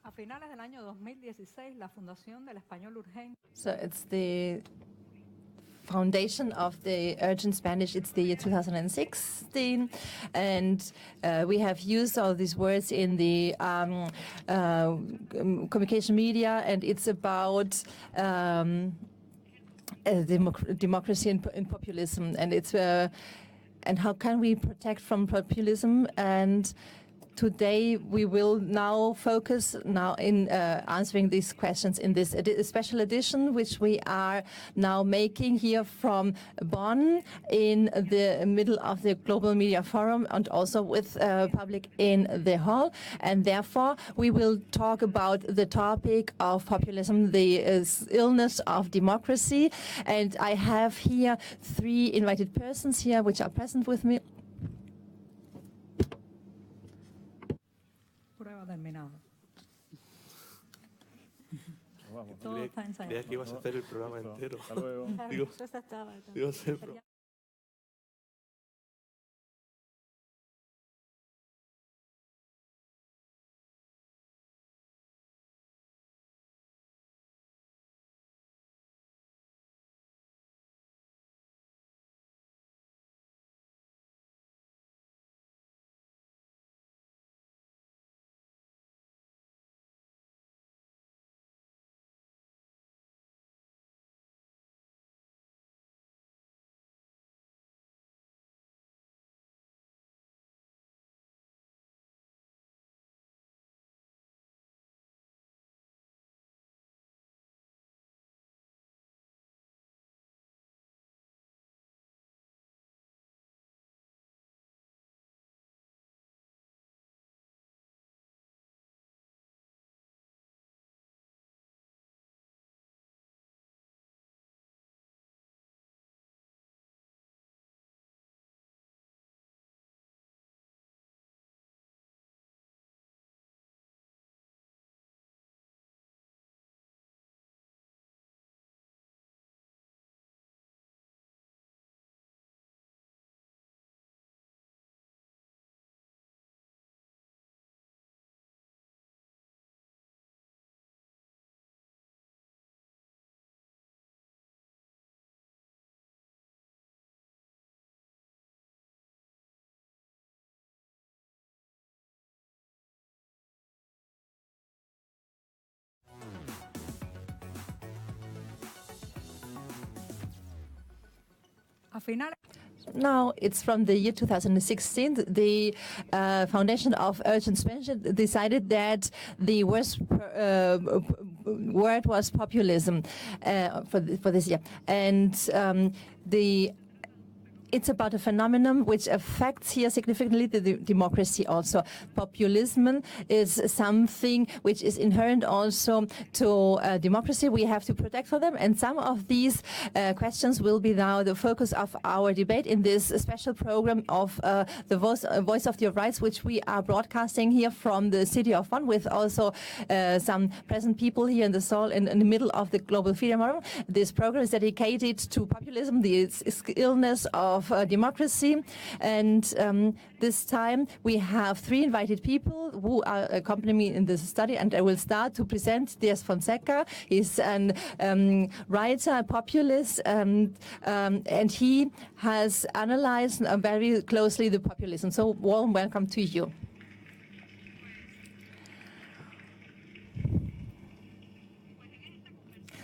A finales del año 2016, la Fundación del Español Urgente. So it's the foundation of the Urgent Spanish. It's the year 2016, and we have used all these words in the communication media, and it's about democracy and populism, and it's and how can we protect from populism. And today we will now focus in answering these questions in this special edition, which we are now making here from Bonn in the middle of the Global Media Forum, and also with public in the hall. And therefore we will talk about the topic of populism, the illness of democracy. And I have here 3 invited persons here which are present with me. Terminado. Todo está ensayado. Creía que ibas a hacer el programa entero. Hasta luego. Digo, hacer el programa. Now, it's from the year 2016. The Foundation of Urgent Spanish decided that the worst word was populism for this year. And it's about a phenomenon which affects here significantly the democracy also. Populism is something which is inherent also to democracy. We have to protect for them. And some of these questions will be now the focus of our debate in this special program of the Voice of Your Rights, which we are broadcasting here from the city of Bonn, with also some present people here in the hall in the middle of the Global Freedom Forum. This program is dedicated to populism, the illness of democracy. And this time we have 3 invited people who are accompanying me in this study, and I will start to present Diaz Fonseca. He's a writer, a populist, and he has analyzed very closely the populism. So warm welcome to you.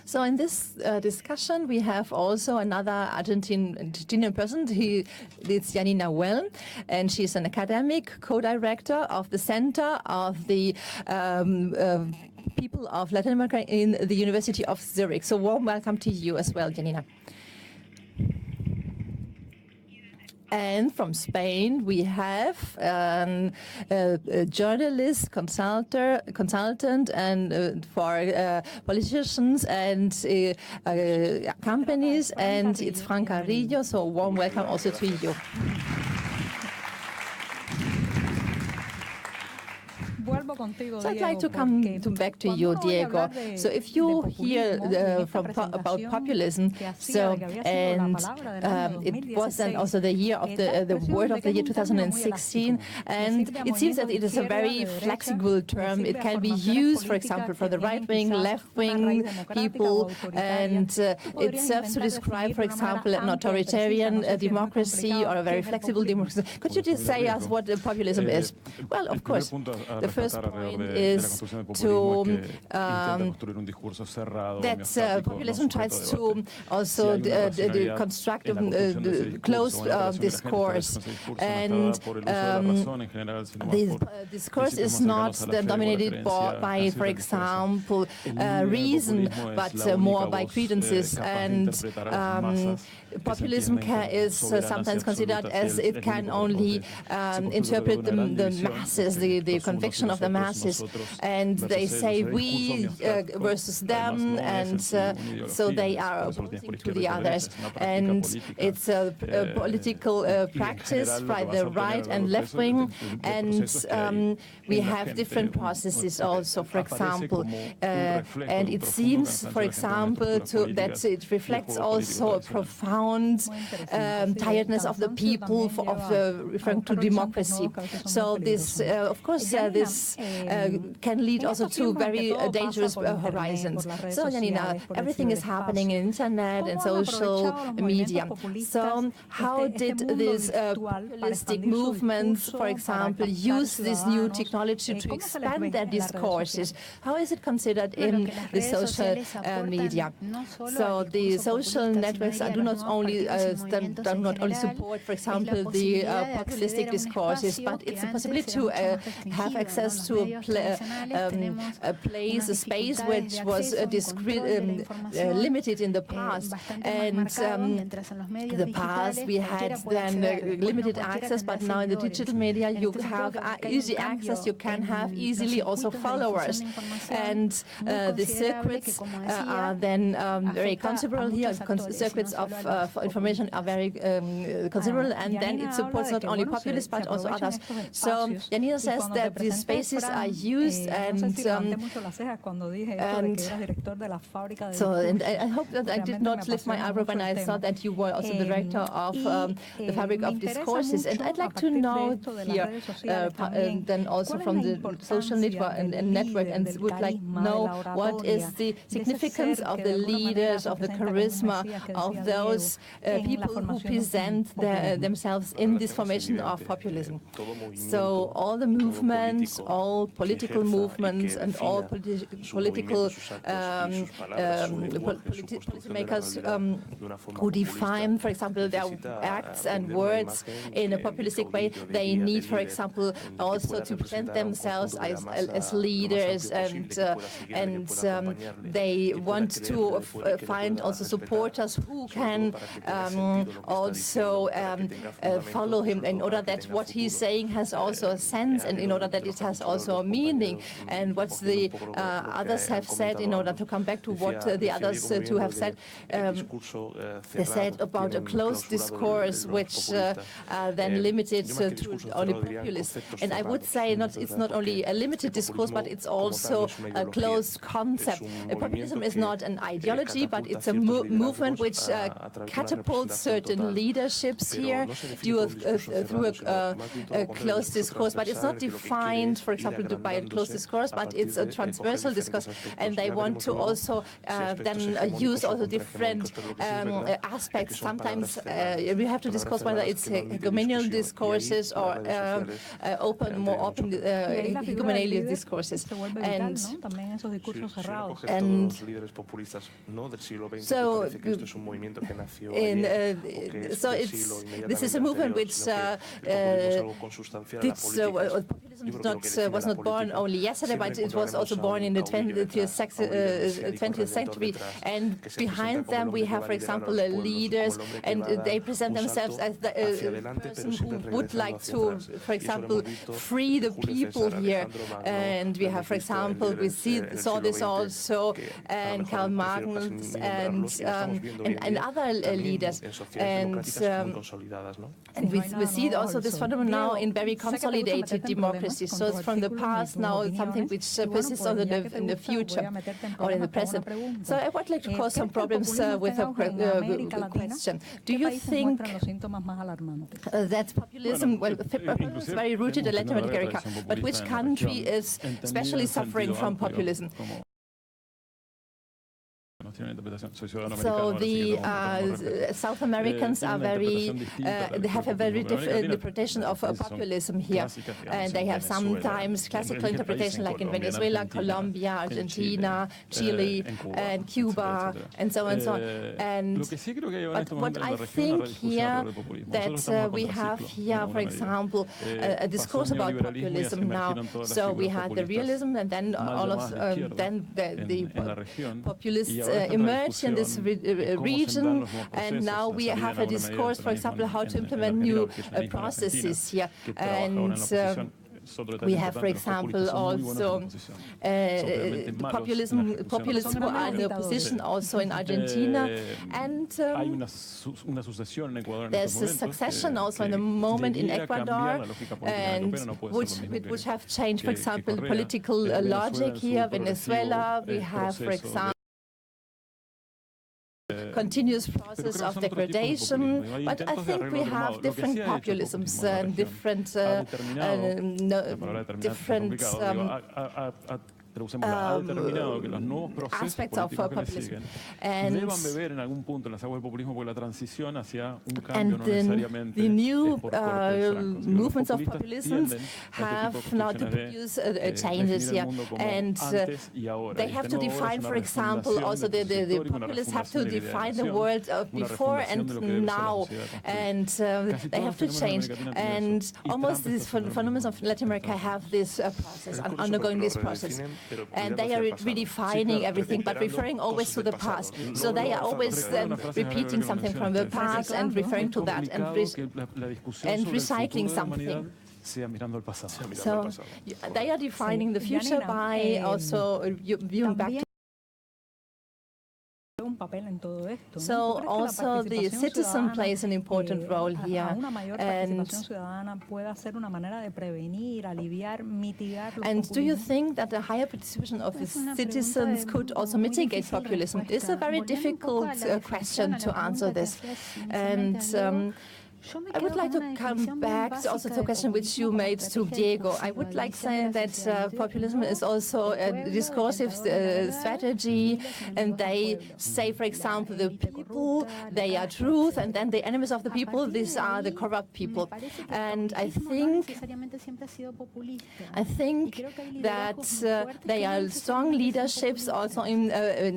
So in this discussion, we have also another Argentinian person. It's Yoani Sanchez, and she's an academic co-director of the Center of the People of Latin America in the University of Zurich. So warm welcome to you as well, Janina. And from Spain, we have a journalist, consultant, and for politicians and companies, and it's Fran Carrillo. So warm welcome also to you. So I'd like to come back to you, Diego. So if you hear about populism, it was then also the year of the word of the year 2016, and it seems that it is a very flexible term. It can be used, for example, for the right-wing, left-wing people, and it serves to describe, for example, an authoritarian democracy or a very flexible democracy. Could you just say us what populism is? Well, of course, the first point is that populism tries to also construct a closed discourse, and the discourse is not dominated by, for example, reason, but more by credences, and populism is sometimes considered as it can only interpret the masses, the conviction of the masses, and they say we versus them, and so they are opposing to the others, and it's a political practice by the right and left wing, and we have different processes also, for example, and it seems, for example, that it reflects also a profound tiredness of the people referring to democracy. So this, of course, this can lead also to very dangerous horizons. So, Janina, everything is happening in internet and social media. So how did these populistic movements, for example, use this new technology to expand their discourses? How is it considered in the social media? So the social networks do not only support, for example, the populistic discourses, but it's a possibility to have access to a place, a space which was limited in the past. And in the past we had then limited access, but now in the digital media you have easy access, you can have easily also followers. And the circuits are then very considerable here, circuits of information are very considerable, and then it supports not only populists but also others. So Janina says that these spaces are used, and I hope that I did not lift my eyebrow when I thought that you were also the director of the Fabric of Discourses, and I'd like to know here then also from the social network and would like to know what is the significance of the leaders, of the charisma of those people who present themselves in this formation of populism. So all the movements, all political movements, and all political policymakers who define, for example, their acts and words in a populistic way, they need, for example, also to present themselves as leaders, and they want to find also supporters who can also follow him, in order that what he's saying has also a sense, and in order that it has also a meaning, and what the others have said, in order to come back to what the others to have said. They said about a closed discourse, which then limited to only populists. And I would say it's not only a limited discourse, but it's also a closed concept. Populism is not an ideology, but it's a movement which catapult certain leaderships here through a closed discourse, but it's not defined, for example, by a closed discourse, but it's a transversal discourse, and they want to also then use also different aspects. Sometimes we have to discuss whether it's hegemonial discourses or more open hegemonial discourses. And so this is a movement which populism was not born only yesterday, but it was also born in the 20th century. And behind them we have, for example, leaders, and they present themselves as the person who would like to, for example, free the people here. And we have, for example, we saw this also in Karl Marx and other leaders. And we see also this phenomenon now in very consolidated democracies. So it's from the past now something which persists also in the future or in the present. So I would like to cause some problems with a question. Do you think that populism, well, populism is very rooted in Latin America, but which country is especially suffering from populism? So the South Americans are they have a very different interpretation of populism here, and they have sometimes classical interpretation like in Venezuela, Colombia, Argentina, Chile, and Cuba, and so on and so on. But what I think here that we have here, for example, a discourse about populism now. So we had the realism, and then the populists emerged in this region, and now we have a discourse, for example, how to implement new processes here. And we have, for example, also populists who are in the opposition also in Argentina, and there's a succession also in the moment in Ecuador, and which have changed, for example, political logic here. Venezuela, we have, for example, continuous process of degradation, but I think we have different populisms and different aspects of populism. And the new movements of populism have now to produce changes here, and they have to define, for example, also the populists have to define the world of before and now, and they have to change. And almost these phenomena of Latin America have this process, undergoing this process. And they are redefining everything, but referring always to the past. So they are always repeating something from the past and referring to that and recycling something. So they are defining the future by also viewing back to. So also the citizen plays an important role here, and do you think that the higher participation of the citizens could also mitigate populism? It is a very difficult question to answer this, and I would like to come back also to the question which you made to Diego. I would like to say that populism is also a discursive strategy, and they say, for example, the people, they are truth, and then the enemies of the people, these are the corrupt people. And I think that they are strong leaderships also in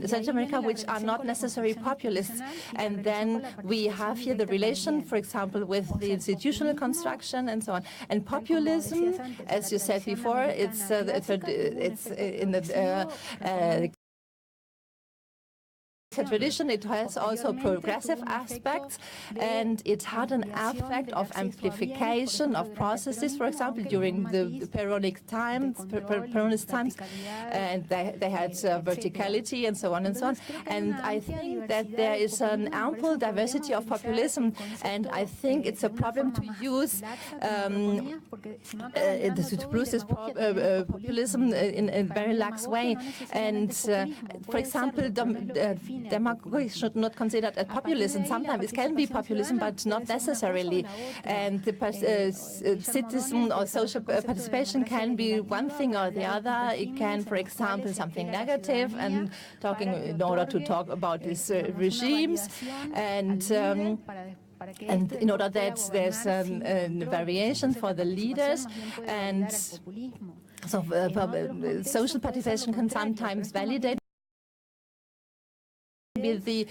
Central America, which are not necessarily populists. And then we have here the relation, for example, with the institutional construction and so on. And populism, as you said before, it's in the tradition. It has also progressive aspects, and it had an aspect of amplification of processes, for example, during the Peronist times, and they had verticality and so on and so on. And I think that there is an ample diversity of populism, and I think it's a problem to use this populism in a very lax way. And for example, demagogy should not consider it populism. Sometimes it can be populism, but not necessarily. And the citizen or social participation can be one thing or the other. It can, for example, something negative and talking in order to talk about these regimes, and in order that there's variation for the leaders, and so social participation can sometimes validate with the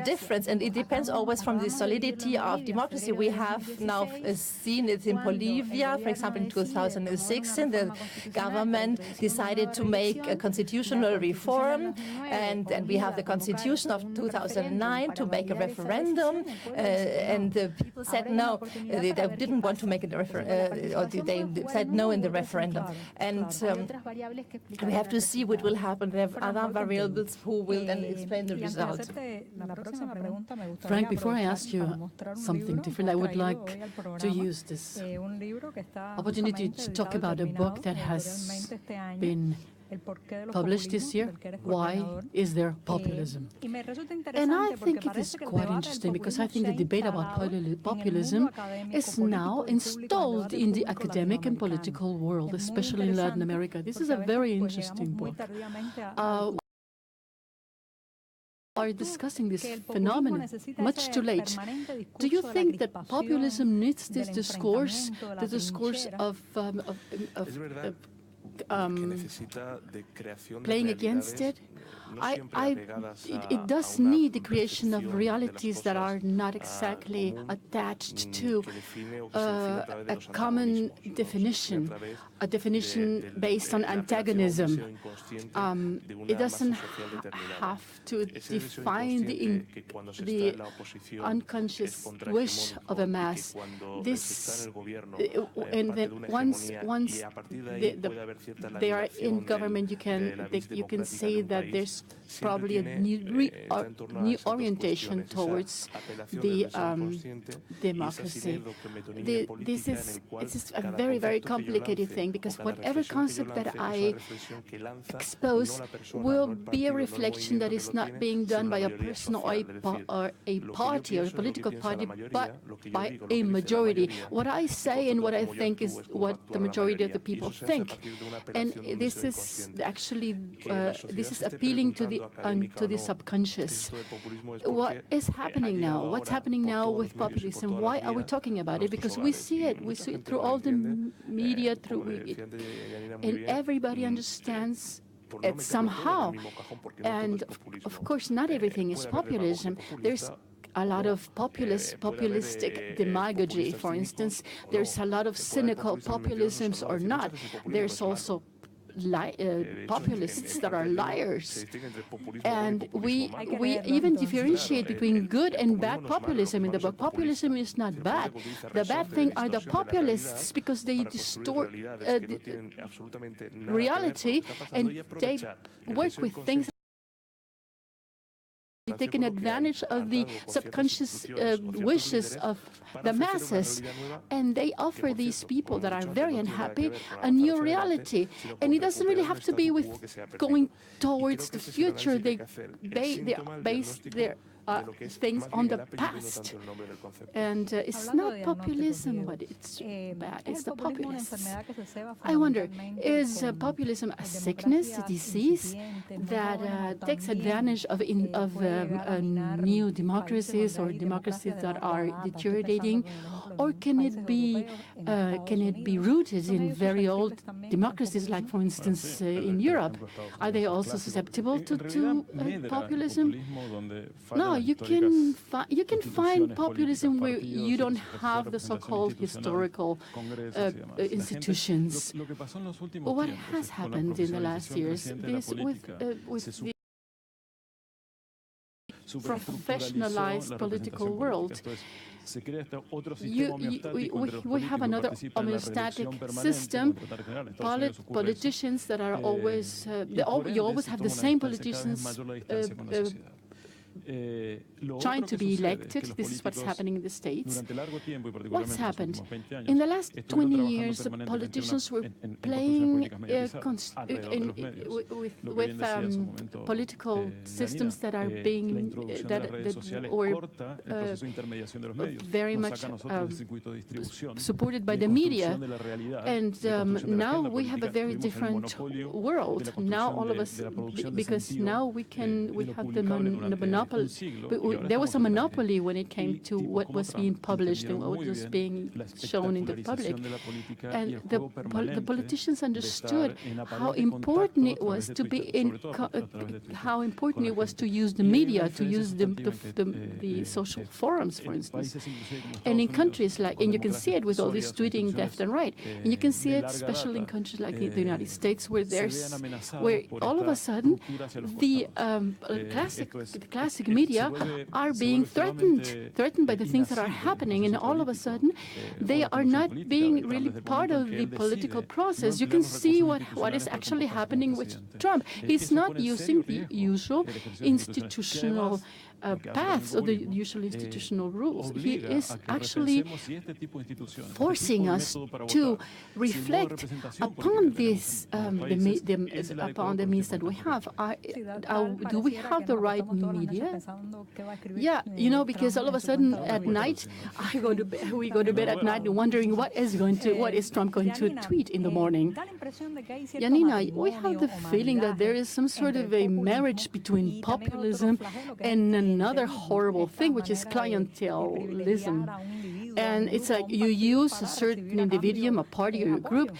difference, and it depends always from the solidity of democracy. We have now seen it in Bolivia, for example, in 2016, the government decided to make a constitutional reform, and we have the constitution of 2009 to make a referendum, and the people said no, they didn't want to make a or they said no in the referendum, and we have to see what will happen. There are other variables who will then explain the result. Frank, before I ask you something different, I would like to use this opportunity to talk about a book that has been published this year. Why is there populism? And I think it is quite interesting because I think the debate about populism is now installed in the academic and political world, especially in Latin America. This is a very interesting book. Are discussing this phenomenon much too late. Do you think that populism needs this discourse, the discourse of playing against it? It does need the creation of realities that are not exactly attached to a common definition, a definition based on antagonism. It doesn't have to define the unconscious wish of a mass. This, and then once they are in government, you can say that there's probably a new orientation towards the democracy. This is a very, very complicated thing, because whatever concept that I expose will be a reflection that is not being done by a person or a party or a political party, but by a majority. What I say and what I think is what the majority of the people think, and this is actually this is appealing to the subconscious. What is happening now? What's happening now with populism? Why are we talking about it? Because we see it. We see it through all the media, through it, and everybody understands it somehow. And of course, not everything is populism. There's a lot of populistic demagogy, for instance. There's a lot of cynical populisms or not. There's also populists that are liars, and we even differentiate between good and bad populism in the book. Populism is not bad. The bad thing are the populists, because they distort reality, and they work with things. Taking advantage of the subconscious wishes of the masses, and they offer these people that are very unhappy a new reality. And it doesn't really have to be with going towards the future. They base their things on the past, and it's not populism, but it's bad. It's the populists. I wonder, is populism a sickness, a disease that takes advantage of new democracies or democracies that are deteriorating, or can it be rooted in very old democracies, like for instance in Europe? Are they also susceptible to populism? No, you can find populism where you don't have the so-called historical institutions. But what has happened in the last years is with the professionalized political world, we have another homeostatic system. Politicians that are always, you always have the same politicians trying to be elected. This is what's happening in the States. What's happened? In the last 20 years, the politicians were playing with political systems that are being that were very much supported by the media, and now we have a very different world. Now all of us, because now we have the monopoly. There was a monopoly when it came to what was being published and what was being shown in the public, and the politicians understood how important it was to be how important it was to use the media, to use the social forums, for instance. And in countries like, and you can see it with all this tweeting left and right, and you can see it especially in countries like the United States, where all of a sudden the classic media are being threatened by the things that are happening, and all of a sudden they are not being really part of the political process. You can see what is actually happening with Trump. He's not using the usual institutional paths or the usual institutional rules. He is actually forcing us to reflect upon this, upon the means that we have. Do we have the right media? Yeah, because all of a sudden at night, we go to bed at night wondering what is Trump going to tweet in the morning. Janina, we have the feeling that there is some sort of a marriage between populism and another horrible thing, which is clientelism. And it's like you use a certain individual, a party or a group,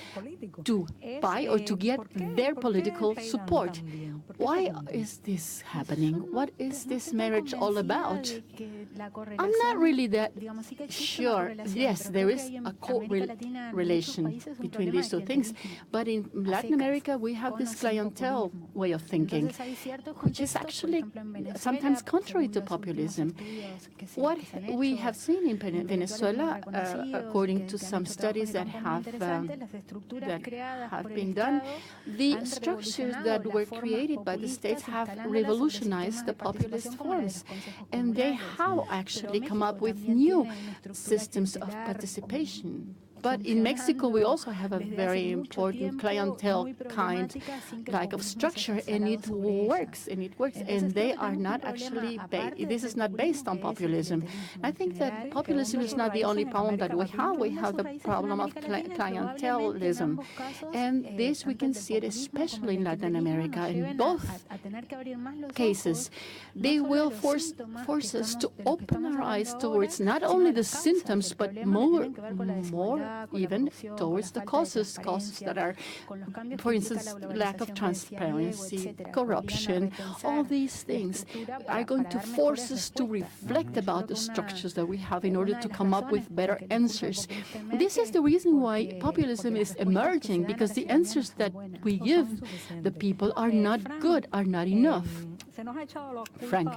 to buy or to get their political support. Why is this happening? What is this marriage all about? I'm not really that sure. Yes, there is a correlation between these two things, but in Latin America we have this clientele way of thinking, which is actually sometimes contrary to populism. What we have seen in Venezuela, according to some studies that have been done, the structures that were created by the states have revolutionized the populist forms, and they have actually come up with new systems of participation. But in Mexico, we also have a very important clientele kind of structure, and it works, and they are not actually this is not based on populism. I think that populism is not the only problem that we have. We have the problem of clientelism, and this we can see it especially in Latin America. In both cases, they will force us to open our eyes towards not only the symptoms, but more even towards the causes that are, for instance, lack of transparency, corruption. All these things are going to force us to reflect about the structures that we have in order to come up with better answers. This is the reason why populism is emerging, because the answers that we give the people are not good, are not enough. Frank,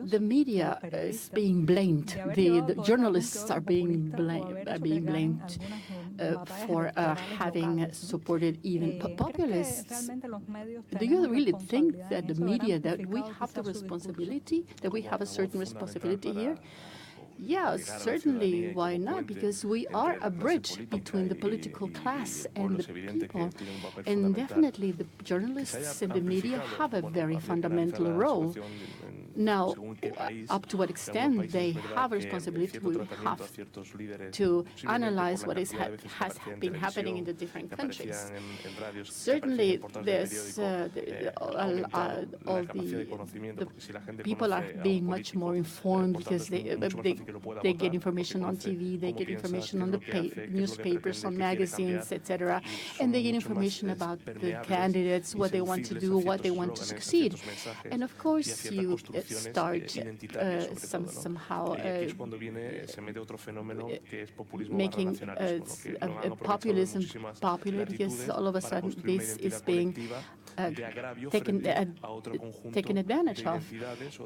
the media is being blamed. The journalists are being blamed for having supported even populists. Do you really think that the media, that we have the responsibility, that we have a certain responsibility here? Yeah, certainly. Why not? Because we are a bridge between the political class and the people. And definitely the journalists and the media have a very fundamental role. Now, up to what extent they have a responsibility, we have to analyze what has been happening in the different countries. Certainly, there's all the people are being much more informed because they get information on TV, they get information on the newspapers, on magazines, etc., and they get information about the candidates, what they want to do, what they want to succeed. And of course, you start somehow making populism popular, because all of a sudden this is being taken advantage of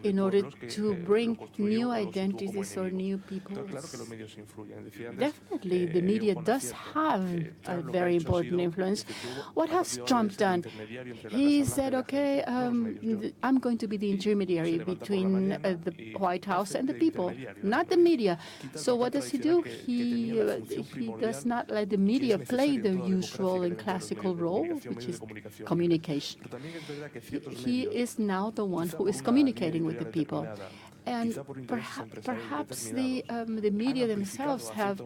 in order to bring new identities or new peoples. Definitely, the media does have a very important influence. What has Trump done? He said, okay, I'm going to be the intermediary between the White House and the people, not the media. So what does he do? He does not let the media play the usual and classical role, which is communication. He is now the one who is communicating with the people. And perhaps the media themselves have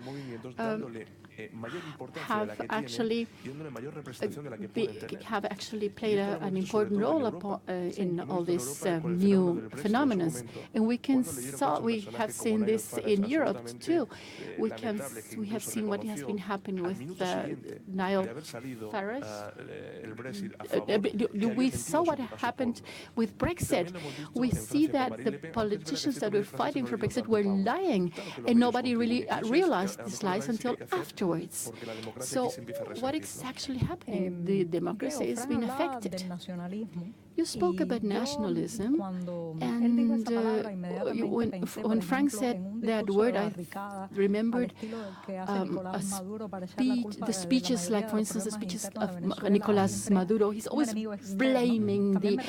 actually played an important role in all these new phenomena. And we have seen this in Europe too. We have seen what has been happening with Niall Farage. We saw what happened with Brexit. We see that the politicians that were fighting for Brexit were lying, and nobody really realized these lies until afterwards. So what is actually happening? The democracy is being affected. You spoke about nationalism, and when Frank said that word, I remembered the speeches, like, for instance, the speeches of Nicolás Maduro. He's always blaming the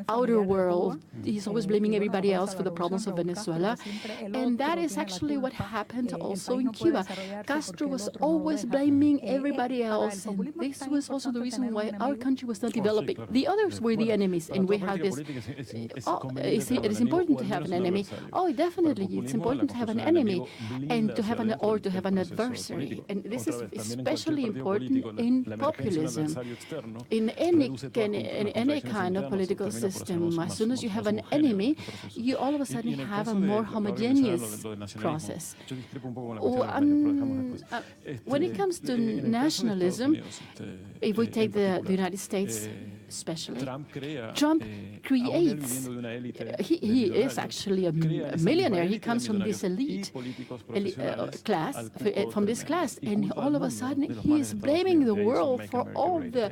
outer world. He's always blaming everybody else for the problems of Venezuela. And that is actually what happened also in Cuba. Castro was always blaming everybody else, and this was also the reason why our country was not developing. The others were the enemies, and we have this. It is important to have an enemy. Oh, definitely, it's important to have an enemy, and to have an adversary. And this is especially important in populism. In any kind of political system, as soon as you have an enemy, you all of a sudden have a more homogeneous process. When it comes to nationalism, if we take the United States especially, Trump creates, he is actually a millionaire. He comes from this elite class, from this class, and all of a sudden he is blaming the world for all the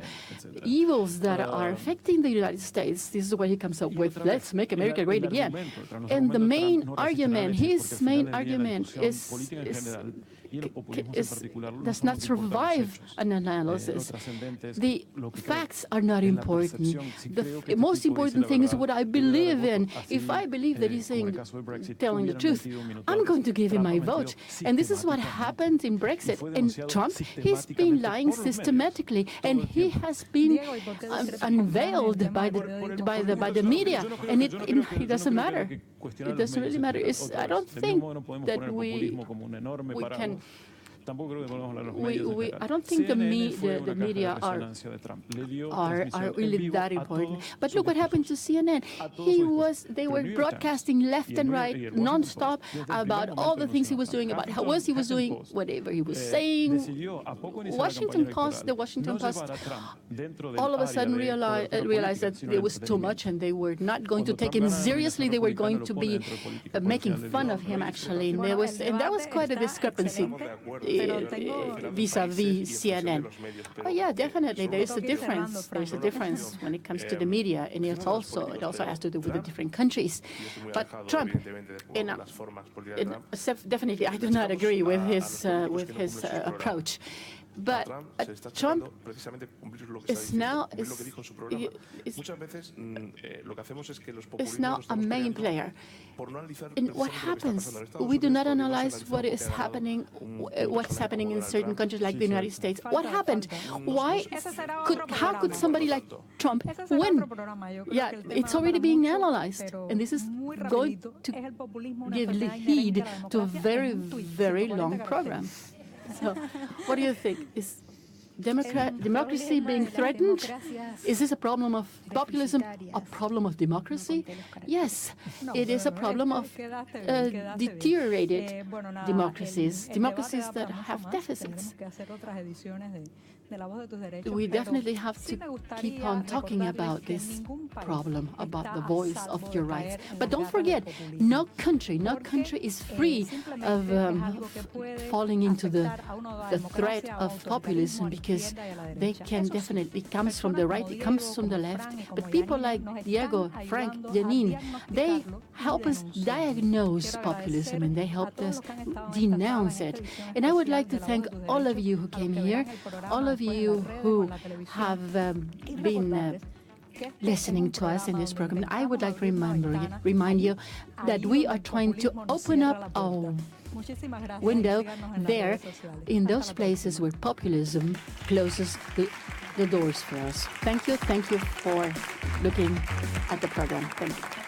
evils that are affecting the United States. This is what he comes up with: let's make America great again. And the main argument, his main argument does not survive an analysis. The facts are not important. The most important thing is what I believe in. If I believe that he's telling the truth, I'm going to give him my vote. And this is what happened in Brexit. And Trump, he's been lying systematically, and he has been unveiled by the media. And it doesn't matter. It doesn't really matter. I don't think that we can. I don't think the media are really that important. But look what happened to CNN. They were broadcasting left and right, non-stop, about all the things he was doing, about how he was doing, whatever he was saying. The Washington Post, all of a sudden realized that it was too much, and they were not going to take him seriously. They were going to be making fun of him, actually. And that was quite a discrepancy vis-a-vis CNN. Oh yeah, definitely, there is a difference. There is a difference when it comes to the media, and it also has to do with the different countries. But Trump, definitely, I do not agree with his approach. But Trump is now a main player. And what happens? We do not analyze what's happening in certain countries like the United States. What happened? How could somebody like Trump win? Yeah, it's already being analyzed. And this is going to give heed to a very, very long program. So, what do you think? Is democracy being threatened? Is this a problem of populism, a problem of democracy? Yes, it is a problem of deteriorated democracies that have deficits. We definitely have to keep on talking about this problem, about the voice of your rights. But don't forget, no country is free of falling into the threat of populism, because because they can definitely, it comes from the right, it comes from the left, but people like Diego, Frank, Janine, they help us diagnose populism and they helped us denounce it. And I would like to thank all of you who came here, all of you who have been listening to us in this program. I would like to remind you that we are trying to open up our window there in those places where populism closes the doors for us. Thank you for looking at the program. Thank you.